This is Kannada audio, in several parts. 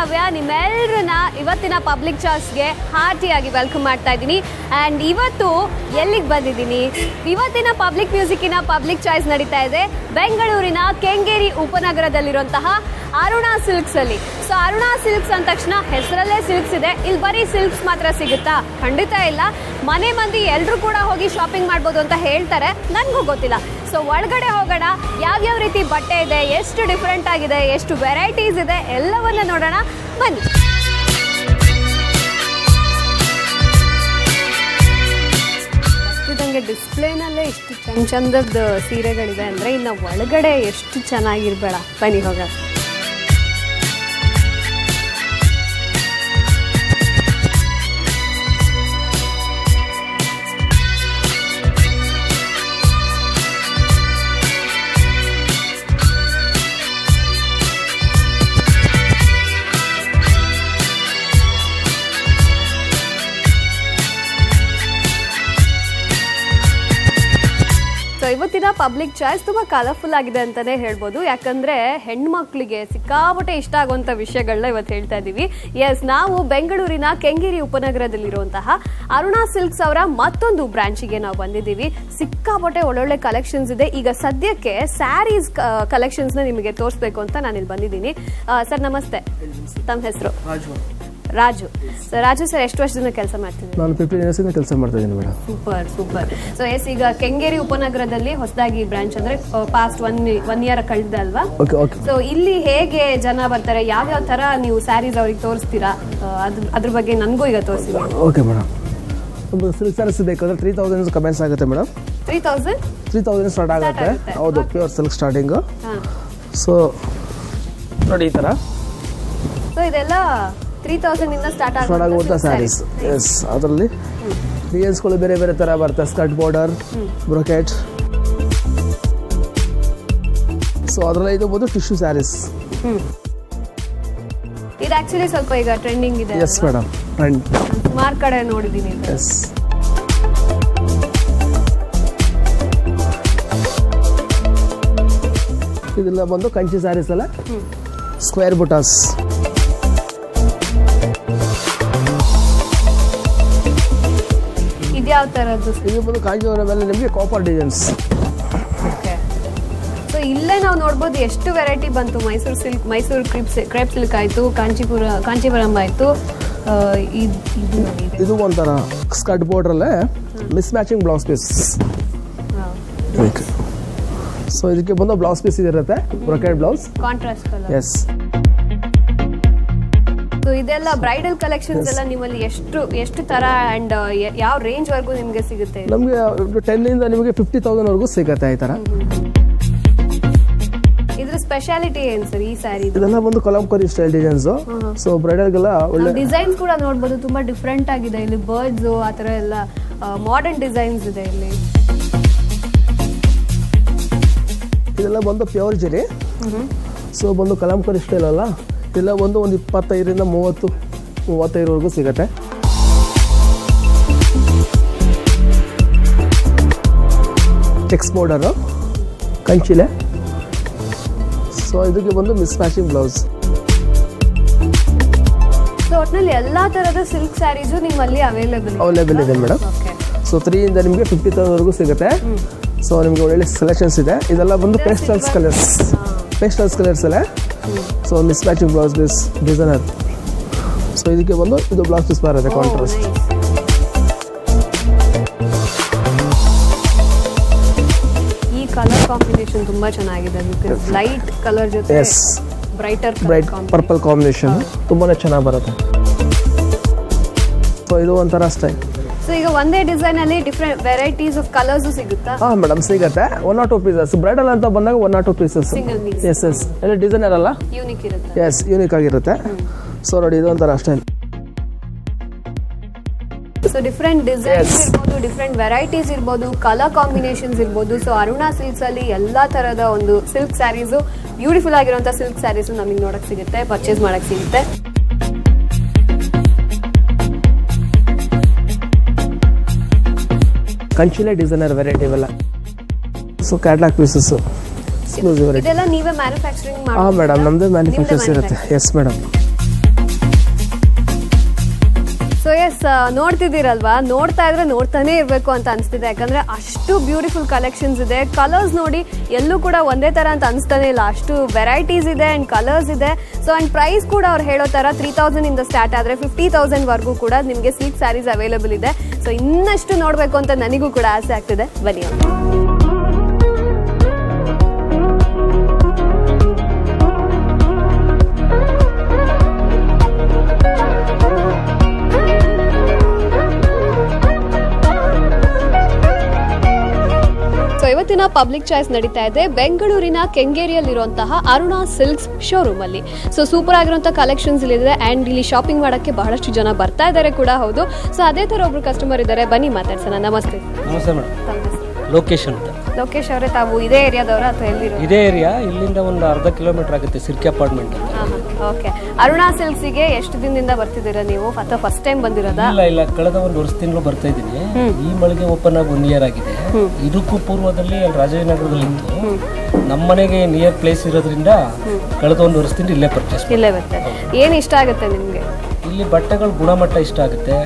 ನವ್ಯ, ನಿಮ್ಮೆಲ್ಲರನ್ನ ಇವತ್ತಿನ ಪಬ್ಲಿಕ್ ಚಾಯ್ಸ್ಗೆ ಹಾರ್ಟಿಯಾಗಿ ವೆಲ್ಕಮ್ ಮಾಡ್ತಾ ಇದ್ದೀನಿ. ಆ್ಯಂಡ್ ಇವತ್ತು ಎಲ್ಲಿಗೆ ಬಂದಿದ್ದೀನಿ? ಇವತ್ತಿನ ಪಬ್ಲಿಕ್ ಮ್ಯೂಸಿಕ್ಕಿನ ಪಬ್ಲಿಕ್ ಚಾಯ್ಸ್ ನಡೀತಾ ಇದೆ ಬೆಂಗಳೂರಿನ ಕೆಂಗೇರಿ ಉಪನಗರದಲ್ಲಿರುವಂತಹ ಅರುಣಾ ಸಿಲ್ಕ್ಸಲ್ಲಿ. ಸೊ ಅರುಣಾ ಸಿಲ್ಕ್ಸ್ ಅಂದ ತಕ್ಷಣ ಹೆಸರಲ್ಲೇ ಸಿಲ್ಕ್ಸ್ ಇದೆ. ಇಲ್ಲಿ ಬರೀ ಸಿಲ್ಕ್ಸ್ ಮಾತ್ರ ಸಿಗುತ್ತಾ? ಖಂಡಿತ ಇಲ್ಲ. ಮನೆ ಮಂದಿ ಎಲ್ಲರೂ ಕೂಡ ಹೋಗಿ ಶಾಪಿಂಗ್ ಮಾಡ್ಬೋದು ಅಂತ ಹೇಳ್ತಾರೆ, ನನಗೂ ಗೊತ್ತಿಲ್ಲ. ಸೊ ಒಳಗಡೆ ಹೋಗೋಣ, ಯಾವ್ಯಾವ ರೀತಿ ಬಟ್ಟೆ ಇದೆ, ಎಷ್ಟು ಡಿಫ್ರೆಂಟ್ ಆಗಿದೆ, ಎಷ್ಟು ವೆರೈಟೀಸ್ ಇದೆ, ಎಲ್ಲವನ್ನ ನೋಡೋಣ ಬನ್ನಿ. ನಂಗೆ ಡಿಸ್ಪ್ಲೇನಲ್ಲೇ ಇಷ್ಟು ಚಂದ ಚಂದದ ಸೀರೆಗಳಿದೆ ಅಂದರೆ ಇನ್ನು ಒಳಗಡೆ ಎಷ್ಟು ಚೆನ್ನಾಗಿರ್ಬೇಡ. ಬನ್ನಿ ಹೋಗೋಣ. ಇವತ್ತಿನ ಪಬ್ಲಿಕ್ ಚಾಯ್ಸ್ ತುಂಬ ಕಲರ್ಫುಲ್ ಆಗಿದೆ ಅಂತಲೇ ಹೇಳ್ಬೋದು. ಯಾಕಂದರೆ ಹೆಣ್ಮಕ್ಳಿಗೆ ಸಿಕ್ಕಾಪಟ್ಟೆ ಇಷ್ಟ ಆಗುವಂಥ ವಿಷಯಗಳನ್ನ ಇವತ್ತು ಹೇಳ್ತಾ ಇದ್ದೀವಿ. ಎಸ್, ನಾವು ಬೆಂಗಳೂರಿನ ಕೆಂಗೇರಿ ಉಪನಗರದಲ್ಲಿರುವಂತಹ ಅರುಣಾ ಸಿಲ್ಕ್ಸ್ ಅವರ ಮತ್ತೊಂದು ಬ್ರಾಂಚಿಗೆ ನಾವು ಬಂದಿದ್ದೀವಿ. ಸಿಕ್ಕಾಪಟ್ಟೆ ಒಳ್ಳೊಳ್ಳೆ ಕಲೆಕ್ಷನ್ಸ್ ಇದೆ. ಈಗ ಸದ್ಯಕ್ಕೆ ಸ್ಯಾರೀಸ್ ಕಲೆಕ್ಷನ್ಸ್ನ ನಿಮಗೆ ತೋರಿಸ್ಬೇಕು ಅಂತ ನಾನು ಇಲ್ಲಿ ಬಂದಿದ್ದೀನಿ. ಸರ್ ನಮಸ್ತೆ, ತಮ್ಮ ಹೆಸರು? ರಾಜು. ರಾಜು ಸರ್, ಎಷ್ಟು ವರ್ಷದಿಂದ ಕೆಲಸ ಮಾಡ್ತಿದ್ದೀವಿ? ನಾನು 15 ಇಯರ್ಸಿಂದ ಕೆಲಸ ಮಾಡ್ತಾ ಇದ್ದೀನಿ madam. Super super. So yes, ಈಗ ಕೆಂಗೇರಿ ಉಪನಗರದಲ್ಲಿ ಹೊಸದಾಗಿ ಬ್ರಾಂಚ್ ಅಂದ್ರೆ ಪಾಸ್ಟ್ ಒನ್ ಇಯರ್ ಕಳೆದ ಅಲ್ವಾ? ಸೊ ಇಲ್ಲಿ ಹೇಗೆ ಜನ ಬರ್ತಾರೆ, ಯಾವ್ಯಾವ ತರ ನೀವು ಸ್ಯಾರೀಸ್ ಅವ್ರಿಗೆ ತೋರಿಸ್ತೀರಾ, ಅದ್ರ ಬಗ್ಗೆ ನನಗೂ ಈಗ ತೋರಿಸಿ. ಓಕೆ ಮೇಡಮ್, ಒಂದು ಸಿಲ್ಕ್ ಸ್ಯಾರೀಸ್ ಬೇಕಾದ್ರೆ 3000 ಕಮೆಂಟ್ಸ್ ಆಗುತ್ತೆ ಮೇಡಮ್. 3000 ಸ್ಟಾರ್ಟ್ ಆಗುತ್ತೆ. ಹೌದು, ಪ್ಯೂರ್ ಸಿಲ್ಕ್ ಸ್ಟಾರ್ಟಿಂಗು. ಸೊ ನೋಡಿ ಈ ಥರ. ಸೊ ಇದೆಲ್ಲ 3000 ಇಂದ ಸ್ಟಾರ್ಟ್ ಆಗುವಂಥ ಸ್ಯಾರೀಸ್. ಎಸ್, ಅದರಲ್ಲಿ ಡಿಸೈನ್ಸ್ಗಳು ಬೇರೆ ಬೇರೆ ಥರ ಬರುತ್ತೆ. Skirt border, brocade. ಸೊ ಅದರಲ್ಲಿ ಇದು ಬಂದು ಟಿಶ್ಯೂ ಸ್ಯಾರೀಸ್. ಇದು ಆಕ್ಚುಲಿ ಸ್ವಲ್ಪ ಈಗ ಟ್ರೆಂಡಿಂಗ್ ಇದೆ. Yes madam, trend. ಸುಮಾರು ಕಡೆ ನೋಡಿದ್ದೀನಿ. ಎಸ್, ಇದೆಲ್ಲ ಬಂದು ಕಂಚಿ ಸ್ಯಾರೀಸ್ ಅಲ್ಲ, ಸ್ಕ್ವೇರ್ ಬುಟಾಸ್. ಯಾವ ತರದ್ದು? ಇದು ಬಂದು ಕಾಂಜೀವರಂ ಮೇಲೆ ನಿಮಗೆ ಕಾಪರ್ ಡಿಸೈನ್ಸ್. ಓಕೆ. ಸೊ ಇಲ್ಲೇ ನಾವು ನೋಡ್ಬೋದು ಎಷ್ಟು ವೆರೈಟಿ ಬಂತು. Mysore silk, Mysore crepe silk ಆಯಿತು, ಕಾಂಚೀಪುರಂ ಆಯಿತು. ಇದು ಒಂಥರ ಸ್ಕರ್ಟ್ ಬಾರ್ಡ್ರಲ್ಲೇ mismatching blouse piece. So ಇದಕ್ಕೆ ಬಂದು ಬ್ಲೌಸ್ ಪೀಸ್ ಇರುತ್ತೆ, brocade blouse, contrast colour. Yes. So ಇದೆಲ್ಲ ಬ್ರೈಡಲ್ ಕಲೆಕ್ಷನ್ಸ್ ಎಲ್ಲ ನಿಮ್ಮಲ್ಲಿ ಎಷ್ಟು ತರ ಅಂಡ್ ಯಾವ ರೇಂಜ್ ವರೆಗೂ ನಿಮಗೆ ಸಿಗುತ್ತೆ? ನಮಗೆ 10 ಇಂದ ನಿಮಗೆ 50,000 ವರೆಗೂ ಸಿಗುತ್ತೆ ಈ ತರ. ಇದ್ರ ಸ್ಪೆಷಾಲಿಟಿ ಏನು ಸರ್ ಈ ಸ್ಯಾರಿ? ಇದೆಲ್ಲ ಒಂದು ಕಲಂಕರಿ ಸ್ಟೈಲ್ ಡಿಸೈನ್ಸ್. ಸೊ ಬ್ರೈಡಲ್ಗೆಲ್ಲ ಒಳ್ಳೆ ಡಿಸೈನ್ಸ್ ಕೂಡ ನೋಡಬಹುದು, ತುಂಬಾ ಡಿಫ್ರೆಂಟ್ ಆಗಿದೆ. ಇಲ್ಲಿ ಬರ್ಡ್ಸ್ ಆ ತರ ಎಲ್ಲ ಮಾಡರ್ನ್ ಡಿಸೈನ್ಸ್ ಇದೆ ಇಲ್ಲಿ. ಇದೆಲ್ಲ ಬಂದು ಪ್ಯೂರ್ ಜರಿ. ಸೊ ಬಂದು ಕಲಂಕರಿ ಸ್ಟೈಲ್ ಅಲ್ಲ, ಇದೆಲ್ಲ ಒಂದು 25ರಿಂದ 35ವರೆಗೂ ಸಿಗುತ್ತೆ. Cheques border, ಕಂಚಿಲೆ. ಸೊ ಇದಕ್ಕೆ ಬಂದು ಮಿಸ್ ಮ್ಯಾಚಿಂಗ್ ಬ್ಲೌಸ್. ಸೊ ಒಟ್ಟಿನಲ್ಲಿ ಎಲ್ಲಾ ತರದ ಸಿಲ್ಕ್ ಸ್ಯಾರೀಸು ನಿಮ್ಮಲ್ಲಿ ಅವೈಲೇಬಲ್ ಇದೆ ಮೇಡಮ್. ಸೊ 3 ಇಂದ ನಿಮಗೆ 50,000 ವರೆಗೂ ಸಿಗುತ್ತೆ. ಸೊ ನಿಮಗೆ ಒಳ್ಳೆ ಸೆಲೆಕ್ಷನ್ಸ್ ಇದೆ. ಇದೆಲ್ಲ ಬಂದು ಪೇಸ್ಟಲ್ಸ್ ಕಲರ್ಸ್ ಅಲ್ಲೇ. So mismatching blouse piece, designer. So ಇದಕ್ಕೆ ಬಂದು ಇದು ಬ್ಲೌಸ್ ಪೀಸ್ ಬರುತ್ತೆ ಕಾಂಟ್ರಾಸ್ಟ್. ಈ ಕಲರ್ ಕಾಂಬಿನೇಷನ್ ತುಂಬಾ ಚೆನ್ನಾಗಿದೆ. ಲೈಟ್ ಕಲರ್ ಜೊತೆ ಬ್ರೈಟ್ ಪರ್ಪಲ್ ಕಾಂಬಿನೇಷನ್ ತುಂಬಾನೇ ಚೆನ್ನಾಗಿ ಬರುತ್ತೆ. ಸೊ ಇದು ಒಂಥರ ಸ್ಟೈಲ್. ಸೊ ಈಗ ಒಂದೇ ಡಿಸೈನ್ ಅಲ್ಲಿ ಡಿಫರೆಂಟ್ ವೆರೈಟೀಸ್ ಆಫ್ ಕಲರ್ಸ್ ಸಿಗುತ್ತಾ? ಹಾ ಮೇಡಮ್, ಸಿಗುತ್ತೆ. 1 or 2 ಪೀಸಸ್. ಬ್ರೈಡಲ್ ಅಂತ ಬಂದಾಗ 1 or 2 ಪೀಸಸ್. ಎಸ್ ಎಸ್, ಎಲ್ಲ ಡಿಸೈನರ್ ಅಲ್ಲ, ಯೂನಿಕ್ ಇರುತ್ತೆ. ಎಸ್, ಯೂನಿಕ್ ಆಗಿರುತ್ತೆ. ಸೊ ನೋಡಿ, ಇದು ಒಂಥರ ಸ್ಟೈಲ್. ಸೊ ಡಿಫ್ರೆಂಟ್ ಡಿಸೈನ್ಸ್ ಇರ್ಬೋದು, ಡಿಫ್ರೆಂಟ್ ವೆರೈಟೀಸ್ ಇರ್ಬೋದು, ಕಲರ್ ಕಾಂಬಿನೇಷನ್ಸ್ ಇರ್ಬೋದು. ಸೊ ಅರುಣಾ ಸಿಲ್ಕ್ಸ್ ಅಲ್ಲಿ ಎಲ್ಲಾ ತರದ ಒಂದು ಸಿಲ್ಕ್ ಸ್ಯಾರೀಸು, ಬ್ಯೂಟಿಫುಲ್ ಆಗಿರುವಂತ ಸಿಲ್ಕ್ ಸ್ಯಾರೀಸು ನಮಗೆ ನೋಡಕ್ ಸಿಗುತ್ತೆ, ಪರ್ಚೇಸ್ ಮಾಡಕ್ ಸಿಗುತ್ತೆ. ಕಂಚಿಲೆ ಡಿಸೈನರ್ ವೆರೈಟಿ ಇವೆಲ್ಲ. ಸೊ ಕ್ಯಾಟ್ಲಾಗ್ ಪೀಸಸ್ ಇದೆಲ್ಲ ನೀವೇ ಮ್ಯಾನುಫ್ಯಾಕ್ಚರಿಂಗ್ ಮೇಡಮ್, ನಮ್ದೇ ಮ್ಯಾನುಫ್ಯಾಕ್ಚರ್ಸ್ ಇರುತ್ತೆ. Yes madam. ಸೊ ಎಸ್ ನೋಡ್ತಿದ್ದೀರಲ್ವಾ, ನೋಡ್ತಾ ಇದ್ರೆ ನೋಡ್ತಾನೆ ಇರಬೇಕು ಅಂತ ಅನಿಸ್ತಿದೆ. ಯಾಕಂದರೆ ಅಷ್ಟು ಬ್ಯೂಟಿಫುಲ್ ಕಲೆಕ್ಷನ್ಸ್ ಇದೆ. ಕಲರ್ಸ್ ನೋಡಿ ಎಲ್ಲೂ ಕೂಡ ಒಂದೇ ಥರ ಅಂತ ಅನಿಸ್ತಾನೆ ಇಲ್ಲ, ಅಷ್ಟು ವೆರೈಟೀಸ್ ಇದೆ ಆ್ಯಂಡ್ ಕಲರ್ಸ್ ಇದೆ. ಸೊ ಆ್ಯಂಡ್ ಪ್ರೈಸ್ ಕೂಡ ಅವ್ರು ಹೇಳೋ ಥರ 3000 ಇಂದ ಸ್ಟಾರ್ಟ್ ಆದರೆ 50,000ವರೆಗೂ ಕೂಡ ನಿಮಗೆ ಸಿಲ್ಕ್ ಸ್ಯಾರೀಸ್ ಅವೈಲೇಬಲ್ ಇದೆ. ಸೊ ಇನ್ನಷ್ಟು ನೋಡಬೇಕು ಅಂತ ನನಗೂ ಕೂಡ ಆಸೆ ಆಗ್ತಿದೆ. ಬನ್ನಿ ಇವತ್ತಿನ ಪಬ್ಲಿಕ್ ಚಾಯ್ಸ್ ನಡೀತಾ ಇದೆ ಬೆಂಗಳೂರಿನ ಕೆಂಗೇರಿಯಲ್ಲಿರುವಂತಹ ಅರುಣಾ ಸಿಲ್ಕ್ಸ್ ಶೋರೂಮ್ ಅಲ್ಲಿ. ಸೊ ಸೂಪರ್ ಆಗಿರುವಂತಹ ಕಲೆಕ್ಷನ್ಸ್ ಇಲ್ಲಿದೆ ಅಂಡ್ ಇಲ್ಲಿ ಶಾಪಿಂಗ್ ಮಾಡಕ್ಕೆ ಬಹಳಷ್ಟು ಜನ ಬರ್ತಾ ಇದ್ದಾರೆ ಕೂಡ. ಹೌದು, ಸೊ ಅದೇ ತರ ಒಬ್ರು ಕಸ್ಟಮರ್ ಇದ್ದಾರೆ, ಬನ್ನಿ ಮಾತಾಡ್ಸೋಣ. ನಮಸ್ತೆ. ನಮಸ್ತೆ ಮೇಡಮ್. ಲೋಕೇಶ್ ಅಂತ. ಲೋಕೇಶ್ ಅವರೇ, ತಾವು ಇದೇ ಏರಿಯಾದವರ ಅಥವಾ ಎಲ್ಲಿರೋ? ಇದೇ ಏರಿಯಾ, ಇಲ್ಲಿಂದ ಒಂದು ಅರ್ಧ ಕಿಲೋಮೀಟರ್ ಆಗುತ್ತೆ, ಸಿರ್ಕಿ ಅಪಾರ್ಟ್ಮೆಂಟ್ ಅಂತ. ಓಕೆ. ಅರುಣಾ ಸಿಲ್ಕ್ಸಿಗೆ ಎಷ್ಟು ದಿನದಿಂದ ಬರ್ತಿದ್ದೀರಾ ನೀವು ಅಥವಾ ಫಸ್ಟ್ ಟೈಮ್ ಬಂದಿರೋದಾ? ಇಲ್ಲ, ಕಳೆದ ಒಂದು ವರ್ಷದಿಂದಲೂ ಬರ್ತಾ ಇದ್ದೀನಿ. ಈ ಮಳಿಗೆ ಓಪನ್ ಆಗಿ 1 ಇಯರ್ ಆಗಿದೆ. ಇದಕ್ಕೂ ಪೂರ್ವದಲ್ಲಿ ಅಲ್ಲಿ ರಾಜಾಜಿನಗರದಲ್ಲಿ ಇತ್ತು. ನಮ್ಮ ಮನೆಗೆ ನಿಯರ್ ಪ್ಲೇಸ್ ಇರೋದ್ರಿಂದ ಕಳೆದ ಒಂದು ವರ್ಷದಿಂದ ಇಲ್ಲೇ ಪರ್ಚೇಸ್. ಇಲ್ಲೇ ಬರ್ತದೆ. ಏನು ಇಷ್ಟ ಆಗುತ್ತೆ ನಿಮಗೆ ಇಲ್ಲಿ? ಬಟ್ಟೆಗಳ ಗುಣಮಟ್ಟ ಇಷ್ಟ ಆಗುತ್ತೆ.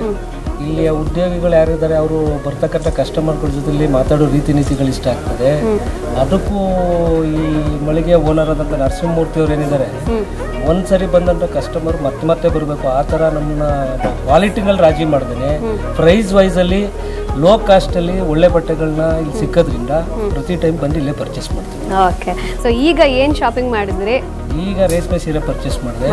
ಇಲ್ಲಿಯ ಉದ್ಯೋಗಿಗಳು ಯಾರಿದ್ದಾರೆ ಅವರು ಬರ್ತಕ್ಕಂಥ ಕಸ್ಟಮರ್ಗಳ ಜೊತೆಲಿ ಮಾತಾಡೋ ರೀತಿ ನೀತಿಗಳು ಇಷ್ಟ ಆಗ್ತದೆ. ಅದಕ್ಕೂ ಈ ಮಳಿಗೆ ಓನರ್ ಆದಂಥ ನರಸಿಂಹಮೂರ್ತಿ ಅವ್ರು ಏನಿದ್ದಾರೆ, ಒಂದ್ಸರಿ ಬಂದಂಥ ಕಸ್ಟಮರ್ ಮತ್ತೆ ಬರಬೇಕು, ಆ ಥರ ನಮ್ಮ ಕ್ವಾಲಿಟಿನಲ್ಲಿ ರಾಜಿ ಮಾಡ್ದೇನೆ. ಪ್ರೈಸ್ ವೈಸಲ್ಲಿ ಲೋ ಕಾಸ್ಟಲ್ಲಿ ಒಳ್ಳೆ ಬಟ್ಟೆಗಳನ್ನ ಇಲ್ಲಿ ಸಿಕ್ಕೋದ್ರಿಂದ ಪ್ರತಿ ಟೈಮ್ ಬಂದು ಇಲ್ಲೇ ಪರ್ಚೇಸ್ ಮಾಡ್ತೀವಿ. ಓಕೆ. ಸೊ ಈಗ ಏನು ಶಾಪಿಂಗ್ ಮಾಡಿದ್ರಿ? ಈಗ ರೇಷ್ಮೆ ಸೀರೆ ಪರ್ಚೇಸ್ ಮಾಡಿದೆ.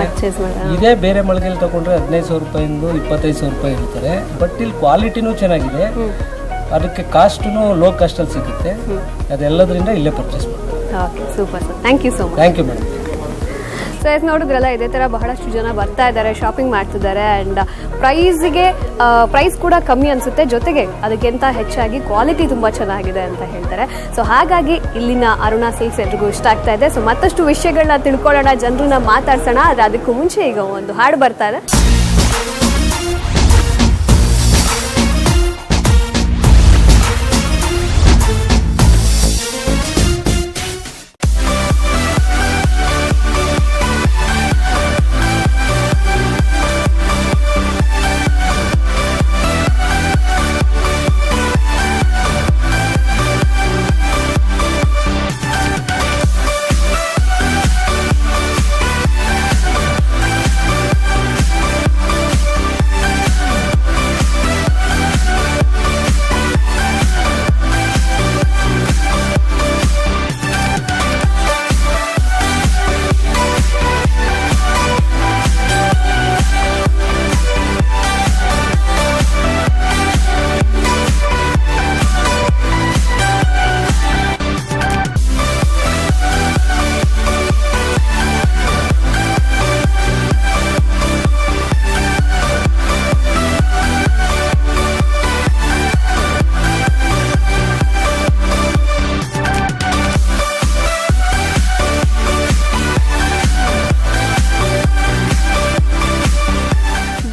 ಇದೇ ಬೇರೆ ಮಳಿಗೆಯಲ್ಲಿ ತಗೊಂಡ್ರೆ 15,000 ರೂಪಾಯಿಂದ 25,000 ರೂಪಾಯಿ ಇರ್ತಾರೆ. ಬಟ್ ಇಲ್ಲಿ ಕ್ವಾಲಿಟಿನೂ ಚೆನ್ನಾಗಿದೆ, ಅದಕ್ಕೆ ಕಾಸ್ಟೂ ಲೋ ಕಾಸ್ಟಲ್ಲಿ ಸಿಗುತ್ತೆ. ಅದೆಲ್ಲದರಿಂದ ಇಲ್ಲೇ ಪರ್ಚೇಸ್ ಮಾಡ್ತೀವಿ. Okay, super sir. Thank you so much. Thank you madam. So yes ನೋಡಿದ್ರಲ್ಲ, ಇದೇ ಥರ ಬಹಳಷ್ಟು ಜನ ಬರ್ತಾ ಇದ್ದಾರೆ, ಶಾಪಿಂಗ್ ಮಾಡ್ತಿದ್ದಾರೆ ಆ್ಯಂಡ್ ಪ್ರೈಸ್ ಕೂಡ ಕಮ್ಮಿ ಅನಿಸುತ್ತೆ, ಜೊತೆಗೆ ಅದಕ್ಕಿಂತ ಹೆಚ್ಚಾಗಿ ಕ್ವಾಲಿಟಿ ತುಂಬ ಚೆನ್ನಾಗಿದೆ ಅಂತ ಹೇಳ್ತಾರೆ. ಸೊ ಹಾಗಾಗಿ ಇಲ್ಲಿನ ಅರುಣಾ ಸಿಲ್ಕ್ಸ್ ಎಲ್ರಿಗೂ ಇಷ್ಟ ಆಗ್ತಾ ಇದೆ. ಸೊ ಮತ್ತಷ್ಟು ವಿಷಯಗಳನ್ನ ತಿಳ್ಕೊಳ್ಳೋಣ, ಜನರನ್ನ ಮಾತಾಡ್ಸೋಣ. ಆದರೆ ಅದಕ್ಕೂ ಮುಂಚೆ ಈಗ ಒಂದು ಹಾಡು ಬರ್ತಾ ಇದೆ.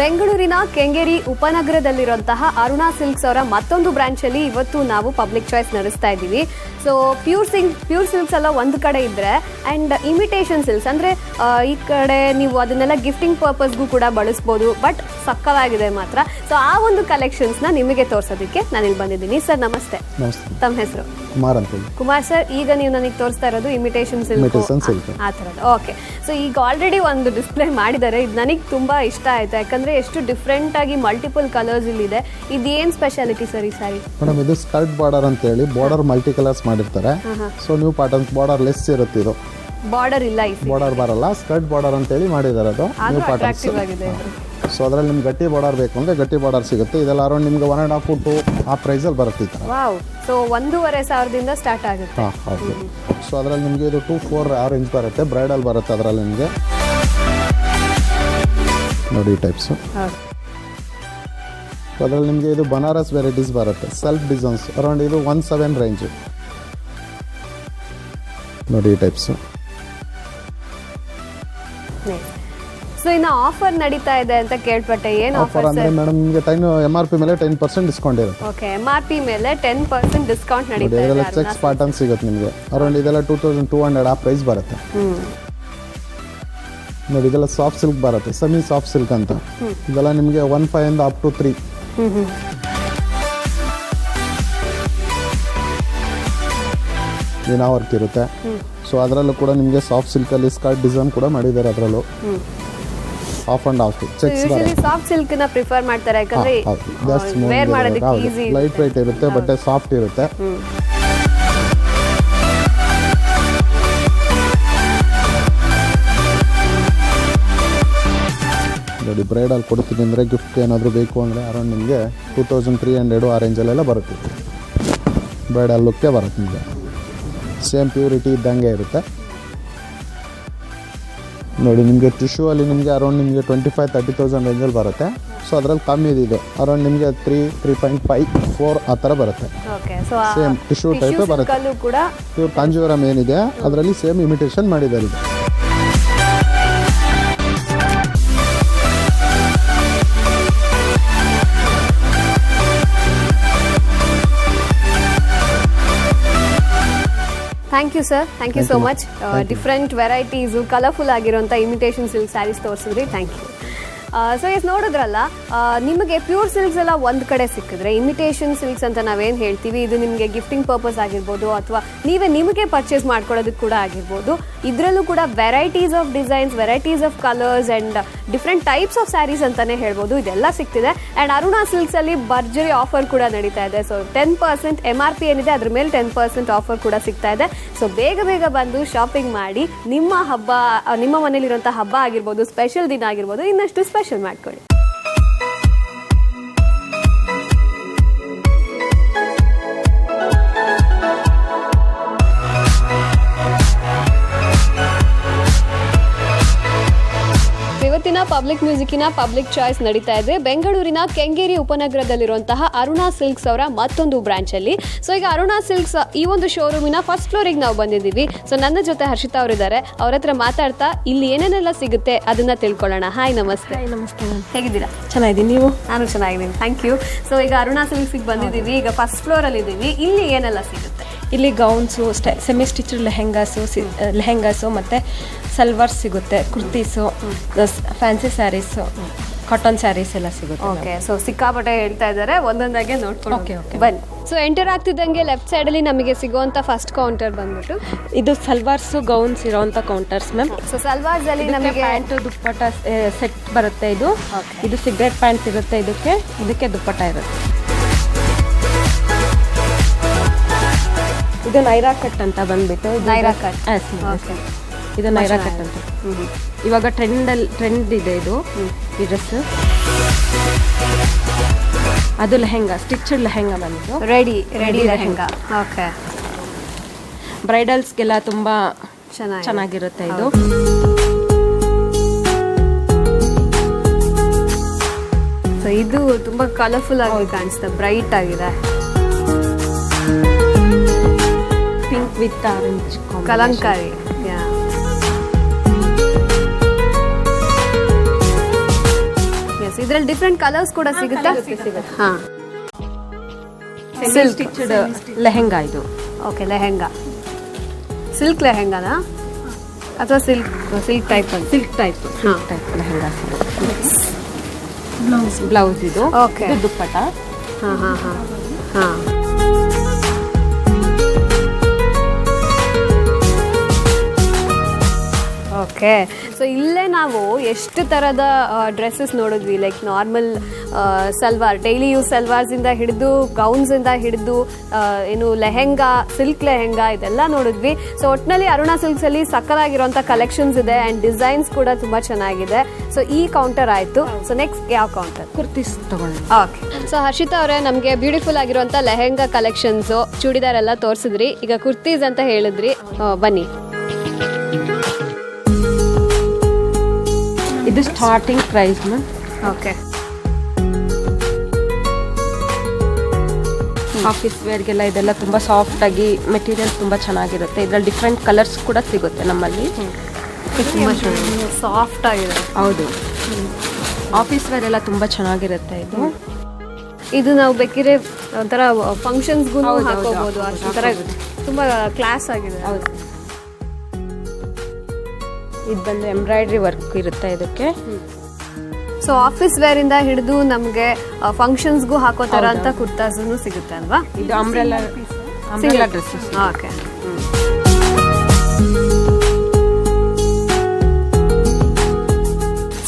ಬೆಂಗಳೂರಿನ ಕೆಂಗೇರಿ ಉಪನಗರದಲ್ಲಿರುವಂತಹ ಅರುಣಾ ಸಿಲ್ಕ್ಸ್ ಅವರ ಮತ್ತೊಂದು ಬ್ರಾಂಚ್ ಅಲ್ಲಿ ಇವತ್ತು ನಾವು ಪಬ್ಲಿಕ್ ಚಾಯ್ಸ್ ನಡೆಸ್ತಾ ಇದ್ದೀವಿ. ಸೊ ಪ್ಯೂರ್ ಸಿಲ್ಕ್ಸ್ ಎಲ್ಲ ಒಂದು ಕಡೆ ಇದ್ರೆ ಅಂಡ್ ಇಮಿಟೇಷನ್ ಸಿಲ್ಕ್ಸ್ ಅಂದ್ರೆ ಈ ಕಡೆ ನೀವು ಅದನ್ನೆಲ್ಲ ಗಿಫ್ಟಿಂಗ್ ಪರ್ಪಸ್ಗೂ ಕೂಡ ಬಳಸ್ಬೋದು, ಬಟ್ ಸಕ್ಕವಾಗಿದೆ ಮಾತ್ರ. ಸೊ ಆ ಒಂದು ಕಲೆಕ್ಷನ್ಸ್ ನ ನಿಮಗೆ ತೋರಿಸೋದಕ್ಕೆ ನಾನು ಇಲ್ಲಿ ಬಂದಿದ್ದೀನಿ. ಸರ್ ನಮಸ್ತೆ. ತಮ್ಮ ಹೆಸರು? ಕುಮಾರ್ ಅಂತ. ಕುಮಾರ್ ಸರ್, ಈಗ ನೀವು ನನಗೆ ತೋರಿಸ್ತಾ ಇರೋದು ಇಮಿಟೇಷನ್ ಸಿಲ್ಕ್ ಆ ಥರದ್ದು. ಓಕೆ. ಸೊ ಈಗ ಆಲ್ರೆಡಿ ಒಂದು ಡಿಸ್ಪ್ಲೇ ಮಾಡಿದ್ದಾರೆ, ಇದು ನನಗೆ ತುಂಬಾ ಇಷ್ಟ ಆಯ್ತು. ಯಾಕಂದ್ರೆ ಎಷ್ಟು ಡಿಫ್ರೆಂಟ್ ಆಗಿ ಮಲ್ಟಿಪಲ್ ಕಲರ್ಸ್ ಇಲ್ಲಿದೆ. ಇದೇನ್ ಸ್ಪೆಷಾಲಿಟಿ ಸರ್ ಈ ಸಾರಿ? ಮೇಡಮ್, ಇದು ಸ್ಕರ್ಟ್ ಬಾರ್ಡರ್ ಅಂತ ಹೇಳಿ ಬಾರ್ಡರ್ ಮಲ್ಟಿ ಕಲರ್ಸ್ ಮಾಡಿರ್ತಾರೆ. So new pattern, border less ಇರುತ್ತೆ. ಇದು ಬಾರ್ಡರ್ ಇಲ್ಲ, ಬಾರ್ಡರ್ ಬರಲ್ಲ, ಸ್ಕರ್ಟ್ ಬಾರ್ಡರ್ ಅಂತ ಹೇಳಿ ಮಾಡಿದ್ದಾರೆ. ಅದು ನ್ಯೂ ಪ್ಯಾಟರ್ನ್ಸ್. ಸೊ ಅದರಲ್ಲಿ ನಿಮ್ಗೆ ಗಟ್ಟಿ ಬಾರ್ಡರ್ ಬೇಕು ಅಂದ್ರೆ ಗಟ್ಟಿ ಬಾರ್ಡರ್ ಸಿಗುತ್ತೆ. ಇದೆಲ್ಲ ಅರೌಂಡ್ ನಿಮ್ಗೆ 1.5 ಫುಟ್ ಆ ಪ್ರೈಸಲ್ಲಿ ಬರುತ್ತೆ ಈ ಥರ. ವಾವ್. ಸೊ 1,500 ಸ್ಟಾರ್ಟ್ ಆಗುತ್ತೆ. ಹಾಂ, ಹೌದು. ಸೊ ಅದರಲ್ಲಿ ನಿಮಗೆ ಇದು 2-4 ರೇಂಜ್ ಬರುತ್ತೆ. ಬ್ರೈಡಲ್ ಬರುತ್ತೆ ಅದರಲ್ಲಿ ನಿಮಗೆ. ನೋಡಿ ಈ ಟೈಪ್ಸು. ಅದರಲ್ಲಿ ನಿಮಗೆ ಇದು ಬನಾರಸ್ ವೆರೈಟೀಸ್ ಬರುತ್ತೆ, ಸೆಲ್ಫ್ ಡಿಸೈನ್ಸ್. ಅರೌಂಡ್ ಇದು 1.7 ರೇಂಜ್. ನೋಡಿ ಈ ಟೈಪ್ಸು. ಸೊ ಇನ್ನು ಆಫರ್ ನಡೀತಾ ಇದೆ ಅಂತ ಕೇಳ್ಪಟ್ಟೆ, ಏನು ಆಫರ್ ಅಂದ್ರೆ ಮೇಡಮ್ ನಿಮಗೆ MRP ಮೇಲೆ 10% ಡಿಸ್ಕೌಂಟ್ ಇರುತ್ತೆ. ಓಕೆ, MRP ಮೇಲೆ 10% ಡಿಸ್ಕೌಂಟ್ ನಡೀತಾ ಇದೆ. ಇದೆಲ್ಲ ಚೆಕ್ಸ್ ಪ್ಯಾಟರ್ನ್ ಸಿಗುತ್ತೆ ನಿಮಗೆ. ಅರೌಂಡ್ ಇದೆಲ್ಲ 2,200 ಆ ಪ್ರೈಸ್ ಬರುತ್ತೆ. ನೋಡಿ ಇದೆಲ್ಲ ಸಾಫ್ಟ್ ಸಿಲ್ಕ್ ಬರುತ್ತೆ, ಸೆಮಿ ಸಾಫ್ಟ್ ಸಿಲ್ಕ್ ಅಂತ. ಇದೆಲ್ಲ ನಿಮಗೆ 1.5 ಇಂದ ಅಪ್ ಟು 3 ಮೀನಾ ವರ್ಕ್ ಇರುತ್ತೆ. ಸೊ ಅದರಲ್ಲೂ ಕೂಡ ನಿಮಗೆ ಸಾಫ್ಟ್ ಸಿಲ್ಕಲ್ಲಿ ಸ್ಕರ್ಟ್ ಡಿಸೈನ್ ಕೂಡ ಮಾಡಿದ್ದಾರೆ. ಅದರಲ್ಲೂ of and of cheques usually soft silk ನ ಪ್ರಿಫರ್ ಮಾಡ್ತಾರೆ ಯಾಕಂದ್ರೆ ವೇರ್ ಮಾಡೋದಕ್ಕೆ ಈಸಿ, ಲೈಟ್ ವೆಯ್ಟ್ ಇರುತ್ತೆ, ಬಟ್ಟೆ ಸಾಫ್ಟ್ ಇರುತ್ತೆ. ನೋಡಿ ಬ್ರೈಡಲ್ ಕೊಡ್ತೀನಿ ಅಂದರೆ ಗಿಫ್ಟ್ ಏನಾದರೂ ಬೇಕು ಅಂದರೆ ಅರೌಂಡ್ ನಿಮಗೆ 2300 ಆ ರೇಂಜಲ್ಲೆಲ್ಲ ಬರುತ್ತೆ. ಬ್ರೈಡಲ್ ಲುಕ್ಕೇ ಬರುತ್ತೆ ನಿಮಗೆ, ಸೇಮ್ ಪ್ಯೂರಿಟಿ ಇದ್ದಂಗೆ ಇರುತ್ತೆ. ನೋಡಿ ನಿಮಗೆ ಟಿಶ್ಯೂ ಅಲ್ಲಿ ನಿಮಗೆ ಅರೌಂಡ್ ನಿಮಗೆ 25-30,000 ರೇಂಜಲ್ಲಿ ಬರುತ್ತೆ. ಸೊ ಅದರಲ್ಲಿ ಕಮ್ಮಿ ಇದೆ, ಅರೌಂಡ್ ನಿಮಗೆ 3.5-4 ಆ ಥರ ಬರುತ್ತೆ. ಸೇಮ್ ಟಿಶ್ಯೂ ಟೈಪೇ ಬರುತ್ತೆ. ಪ್ಯೂರ್ ಕಾಂಜೀವರಂ ಏನಿದೆ ಅದರಲ್ಲಿ ಸೇಮ್ ಇಮಿಟೇಷನ್ ಮಾಡಿದ್ದಾರೆ ಇದು. Thank you sir, thank you so much. Different varieties colourful ಆಗಿರುವಂಥ ಇಮಿಟೇಷನ್ ಸಿಲ್ಕ್ ಸ್ಯಾರೀಸ್ ತೋರಿಸಿದ್ರಿ, ಥ್ಯಾಂಕ್ ಯು. ಸೊ ಎಸ್ ನೋಡಿದ್ರಲ್ಲ, ನಿಮಗೆ ಪ್ಯೂರ್ ಸಿಲ್ಕ್ಸ್ ಎಲ್ಲ ಒಂದು ಕಡೆ ಸಿಕ್ಕಿದ್ರೆ ಇಮಿಟೇಷನ್ ಸಿಲ್ಕ್ಸ್ ಅಂತ ನಾವೇನು ಹೇಳ್ತೀವಿ, ಇದು ನಿಮಗೆ ಗಿಫ್ಟಿಂಗ್ ಪರ್ಪಸ್ ಆಗಿರ್ಬೋದು ಅಥವಾ ನಿಮಗೆ ಪರ್ಚೇಸ್ ಮಾಡ್ಕೊಳ್ಳೋದಕ್ಕೆ ಕೂಡ ಆಗಿರ್ಬೋದು. ಇದರಲ್ಲೂ ಕೂಡ varieties of designs, varieties of colours and different types of sarees ಅಂತಲೇ ಹೇಳ್ಬೋದು, ಇದೆಲ್ಲ ಸಿಗ್ತಿದೆ. ಆ್ಯಂಡ್ ಅರುಣಾ ಸಿಲ್ಕ್ಸಲ್ಲಿ ಭರ್ಜರಿ ಆಫರ್ ಕೂಡ ನಡೀತಾ ಇದೆ. ಸೊ 10% MRP ಏನಿದೆ ಅದ್ರ ಮೇಲೆ 10% ಆಫರ್ ಕೂಡ ಸಿಗ್ತಾ ಇದೆ. ಸೊ ಬೇಗ ಬಂದು ಶಾಪಿಂಗ್ ಮಾಡಿ ನಿಮ್ಮ ಹಬ್ಬ, ನಿಮ್ಮ ಮನೇಲಿರುವಂಥ ಹಬ್ಬ ಆಗಿರ್ಬೋದು, ಸ್ಪೆಷಲ್ ದಿನ ಆಗಿರ್ಬೋದು, ಇನ್ನಷ್ಟು ಸ್ಪೆಷಲ್ ಮಾಡ್ಕೊಳ್ಳಿ. ಇವತ್ತಿನ ಪಬ್ಲಿಕ್ ಮ್ಯೂಸಿಕ್ಕಿನ ಪಬ್ಲಿಕ್ ಚಾಯ್ಸ್ ನಡೀತಾ ಇದೆ ಬೆಂಗಳೂರಿನ ಕೆಂಗೇರಿ ಉಪನಗರದಲ್ಲಿರುವಂತಹ ಅರುಣಾ ಸಿಲ್ಕ್ಸ್ ಅವರ ಮತ್ತೊಂದು ಬ್ರಾಂಚ್ ಅಲ್ಲಿ. ಸೊ ಈಗ ಅರುಣಾ ಸಿಲ್ಕ್ಸ್ ಈ ಒಂದು ಶೋರೂಮಿನ ಫಸ್ಟ್ ಫ್ಲೋರಿಗೆ ನಾವು ಬಂದಿದ್ದೀವಿ. ಸೊ ನನ್ನ ಜೊತೆ ಹರ್ಷಿತಾ ಅವರಿದ್ದಾರೆ, ಅವ್ರ ಹತ್ರ ಮಾತಾಡ್ತಾ ಇಲ್ಲಿ ಏನೇನೆಲ್ಲ ಸಿಗುತ್ತೆ ಅದನ್ನ ತಿಳ್ಕೊಳ್ಳೋಣ. ಹಾಯ್, ನಮಸ್ತೆ. ನಮಸ್ತೆ ಮ್ಯಾಮ್, ಹೇಗಿದ್ದೀರಾ? ಚೆನ್ನಾಗಿದ್ದೀನಿ, ನೀವು? ನಾನು ಚೆನ್ನಾಗಿದ್ದೀನಿ, ಥ್ಯಾಂಕ್ ಯು. ಸೊ ಈಗ ಅರುಣಾ ಸಿಲ್ಕ್ಸಿಗೆ ಬಂದಿದ್ದೀವಿ, ಈಗ ಫಸ್ಟ್ ಫ್ಲೋರ್ ಅಲ್ಲಿ ಇದ್ದೀವಿ. ಇಲ್ಲಿ ಏನೆಲ್ಲ ಸಿಗುತ್ತೆ? ಇಲ್ಲಿ ಗೌನ್ಸು, ಸೆಮಿ ಸ್ಟಿಚ್ಡ್ ಲೆಹೆಂಗಾಸು ಮತ್ತು ಸಲ್ವಾರ್ಸ್ ಸಿಗುತ್ತೆ, ಕುರ್ತೀಸು, ಫ್ಯಾನ್ಸಿ ಸ್ಯಾರೀಸು, ಕಾಟನ್ ಸ್ಯಾರೀಸ್ ಎಲ್ಲ ಸಿಗುತ್ತೆ. ಓಕೆ, ಸೊ ಸಿಕ್ಕಾಪಟ್ಟೆ ಹೇಳ್ತಾ ಇದ್ದಾರೆ, ಒಂದೊಂದಾಗೆ ನೋಡ್ಕೊಂಡು ಬನ್ನಿ. ಸೊ ಎಂಟರ್ ಆಗ್ತಿದ್ದಂಗೆ ಲೆಫ್ಟ್ ಸೈಡಲ್ಲಿ ನಮಗೆ ಸಿಗುವಂಥ ಫಸ್ಟ್ ಕೌಂಟರ್ ಬಂದ್ಬಿಟ್ಟು ಇದು ಸಲ್ವಾರ್ಸು ಗೌನ್ಸ್ ಇರೋವಂಥ ಕೌಂಟರ್ಸ್ ಮ್ಯಾಮ್. ಸೊ ಸಲ್ವಾರ್ಸ್ ಅಲ್ಲಿ ನಮಗೆ ಪ್ಯಾಂಟು ದುಪ್ಪಟ್ಟ ಸೆಟ್ ಬರುತ್ತೆ. ಇದು ಸಿಗರೇಟ್ ಪ್ಯಾಂಟ್ ಸಿಗುತ್ತೆ, ಇದಕ್ಕೆ ದುಪ್ಪಟ್ಟ ಇರುತ್ತೆ. ಇದು ನೈರಾ ಕಟ್ ಅಂತ ಬಂದ್ಬಿಟ್ಟು, ನೈರಾ ಕಟ್. ಇದು ನೈರಾ ಕಟ್ ಅಂತ ಇವಾಗ ಟ್ರೆಂಡ್ ಇದೆ. ಇದು ಈ ಡ್ರೆಸ್, ಅದು ಲೆಹೆಂಗಾ, ಸ್ಟಿಚ್ಡ್ ಲೆಹೆಂಗಾ ಬಂದು ರೆಡಿ ಲೆಹೆಂಗಾ. ಓಕೆ, ಬ್ರೈಡಲ್ಸ್ಗೆಲ್ಲ ತುಂಬಾ ಚೆನ್ನಾಗಿರುತ್ತೆ ಇದು. ಸೊ ಇದು ತುಂಬಾ ಕಲರ್ಫುಲ್ ಆಗಿ ಕಾಣಿಸುತ್ತೆ, ಬ್ರೈಟ್ ಆಗಿದೆ. Pink with orange Kalamkari. ಇದರಲ್ಲಿ ಡಿಫ್ರೆಂಟ್ ಕಲರ್ಸ್ ಕೂಡ ಸಿಗುತ್ತಾ? ಹಾ, ಸ್ಟಿಚ್ಡ್ ಲೆಹೆಂಗಾ ಇದು. ಓಕೆ, ಲೆಹೆಂಗಾ, ಸಿಲ್ಕ್ ಲೆಹೆಂಗಾನಾ ಅಥವಾ silk type? Silk type lehenga. Blouse ಇದು. ಓಕೆ, ದುಪ್ಪಟ್ಟ. ಹಾ ಹಾ ಹಾ ಹಾ. ಓಕೆ, ಸೊ ಇಲ್ಲೇ ನಾವು ಎಷ್ಟು ಥರದ ಡ್ರೆಸ್ಸಸ್ ನೋಡಿದ್ವಿ. Like normal salwar, daily use ಸಲ್ವಾರ್ಸಿಂದ ಹಿಡಿದು ಗೌನ್ಸಿಂದ ಹಿಡಿದು ಏನು ಲೆಹೆಂಗಾ, ಸಿಲ್ಕ್ ಲೆಹೆಂಗಾ, ಇದೆಲ್ಲ ನೋಡಿದ್ವಿ. ಸೊ ಒಟ್ಟಿನಲ್ಲಿ ಅರುಣಾ ಸಿಲ್ಕ್ಸಲ್ಲಿ ಸಕ್ಕತ್ತಾಗಿರುವಂಥ ಕಲೆಕ್ಷನ್ಸ್ ಇದೆ ಆ್ಯಂಡ್ ಡಿಸೈನ್ಸ್ ಕೂಡ ತುಂಬ ಚೆನ್ನಾಗಿದೆ. ಸೊ ಈ ಕೌಂಟರ್ ಆಯಿತು. ಸೊ ನೆಕ್ಸ್ಟ್ ಯಾವ ಕೌಂಟರ್? ಕುರ್ತೀಸ್ ತಗೊಂಡು. ಓಕೆ, ಸೊ ಹರ್ಷಿತಾ ಅವರೇ, ನಮಗೆ ಬ್ಯೂಟಿಫುಲ್ ಆಗಿರುವಂಥ ಲೆಹೆಂಗಾ ಕಲೆಕ್ಷನ್ಸು, ಚೂಡಿದಾರ್ ಎಲ್ಲ ತೋರಿಸಿದ್ರಿ. ಈಗ ಕುರ್ತೀಸ್ ಅಂತ ಹೇಳಿದ್ರಿ, ಬನ್ನಿ. ಇದು starting price ma'am. Okay, office ವೇರ್ಗೆಲ್ಲ ಇದೆಲ್ಲ ತುಂಬ ಸಾಫ್ಟ್ ಆಗಿ ಮೆಟೀರಿಯಲ್ ತುಂಬ ಚೆನ್ನಾಗಿರುತ್ತೆ. ಇದರಲ್ಲಿ ಡಿಫ್ರೆಂಟ್ ಕಲರ್ಸ್ ಕೂಡ ಸಿಗುತ್ತೆ ನಮ್ಮಲ್ಲಿ. ತುಂಬ ಚೆನ್ನಾಗಿದೆ, ಸಾಫ್ಟ್ ಆಗಿದೆ. ಹೌದು, ಆಫೀಸ್ ವೇರ್ ಎಲ್ಲ ತುಂಬ ಚೆನ್ನಾಗಿರುತ್ತೆ ಇದು. ಇದು ನಾವು ಬೇಕಿದ್ರೆ ಒಂಥರ ಫಂಕ್ಷನ್ಸ್ಗೂ ಹಾಕೋಬಹುದು, ಅಷ್ಟೊಂಥರ ತುಂಬ ಕ್ಲಾಸ್ ಆಗಿದೆ. ಹೌದು, ಇದು ಬಂದು ಎಂಬ್ರಾಯ್ಡ್ರಿ ವರ್ಕ್ ಇರುತ್ತೆ ಇದಕ್ಕೆ. ಸೊ ಆಫೀಸ್ ವೇರ್ ಇಂದ ಹಿಡಿದು ನಮಗೆ ಫಂಕ್ಷನ್ಸ್ಗೂ ಹಾಕೋ ತರ ಅಂತ ಕುರ್ತಾಸು ಸಿಗುತ್ತೆ ಅಲ್ವಾ? ಇದು umbrella dresses. Okay.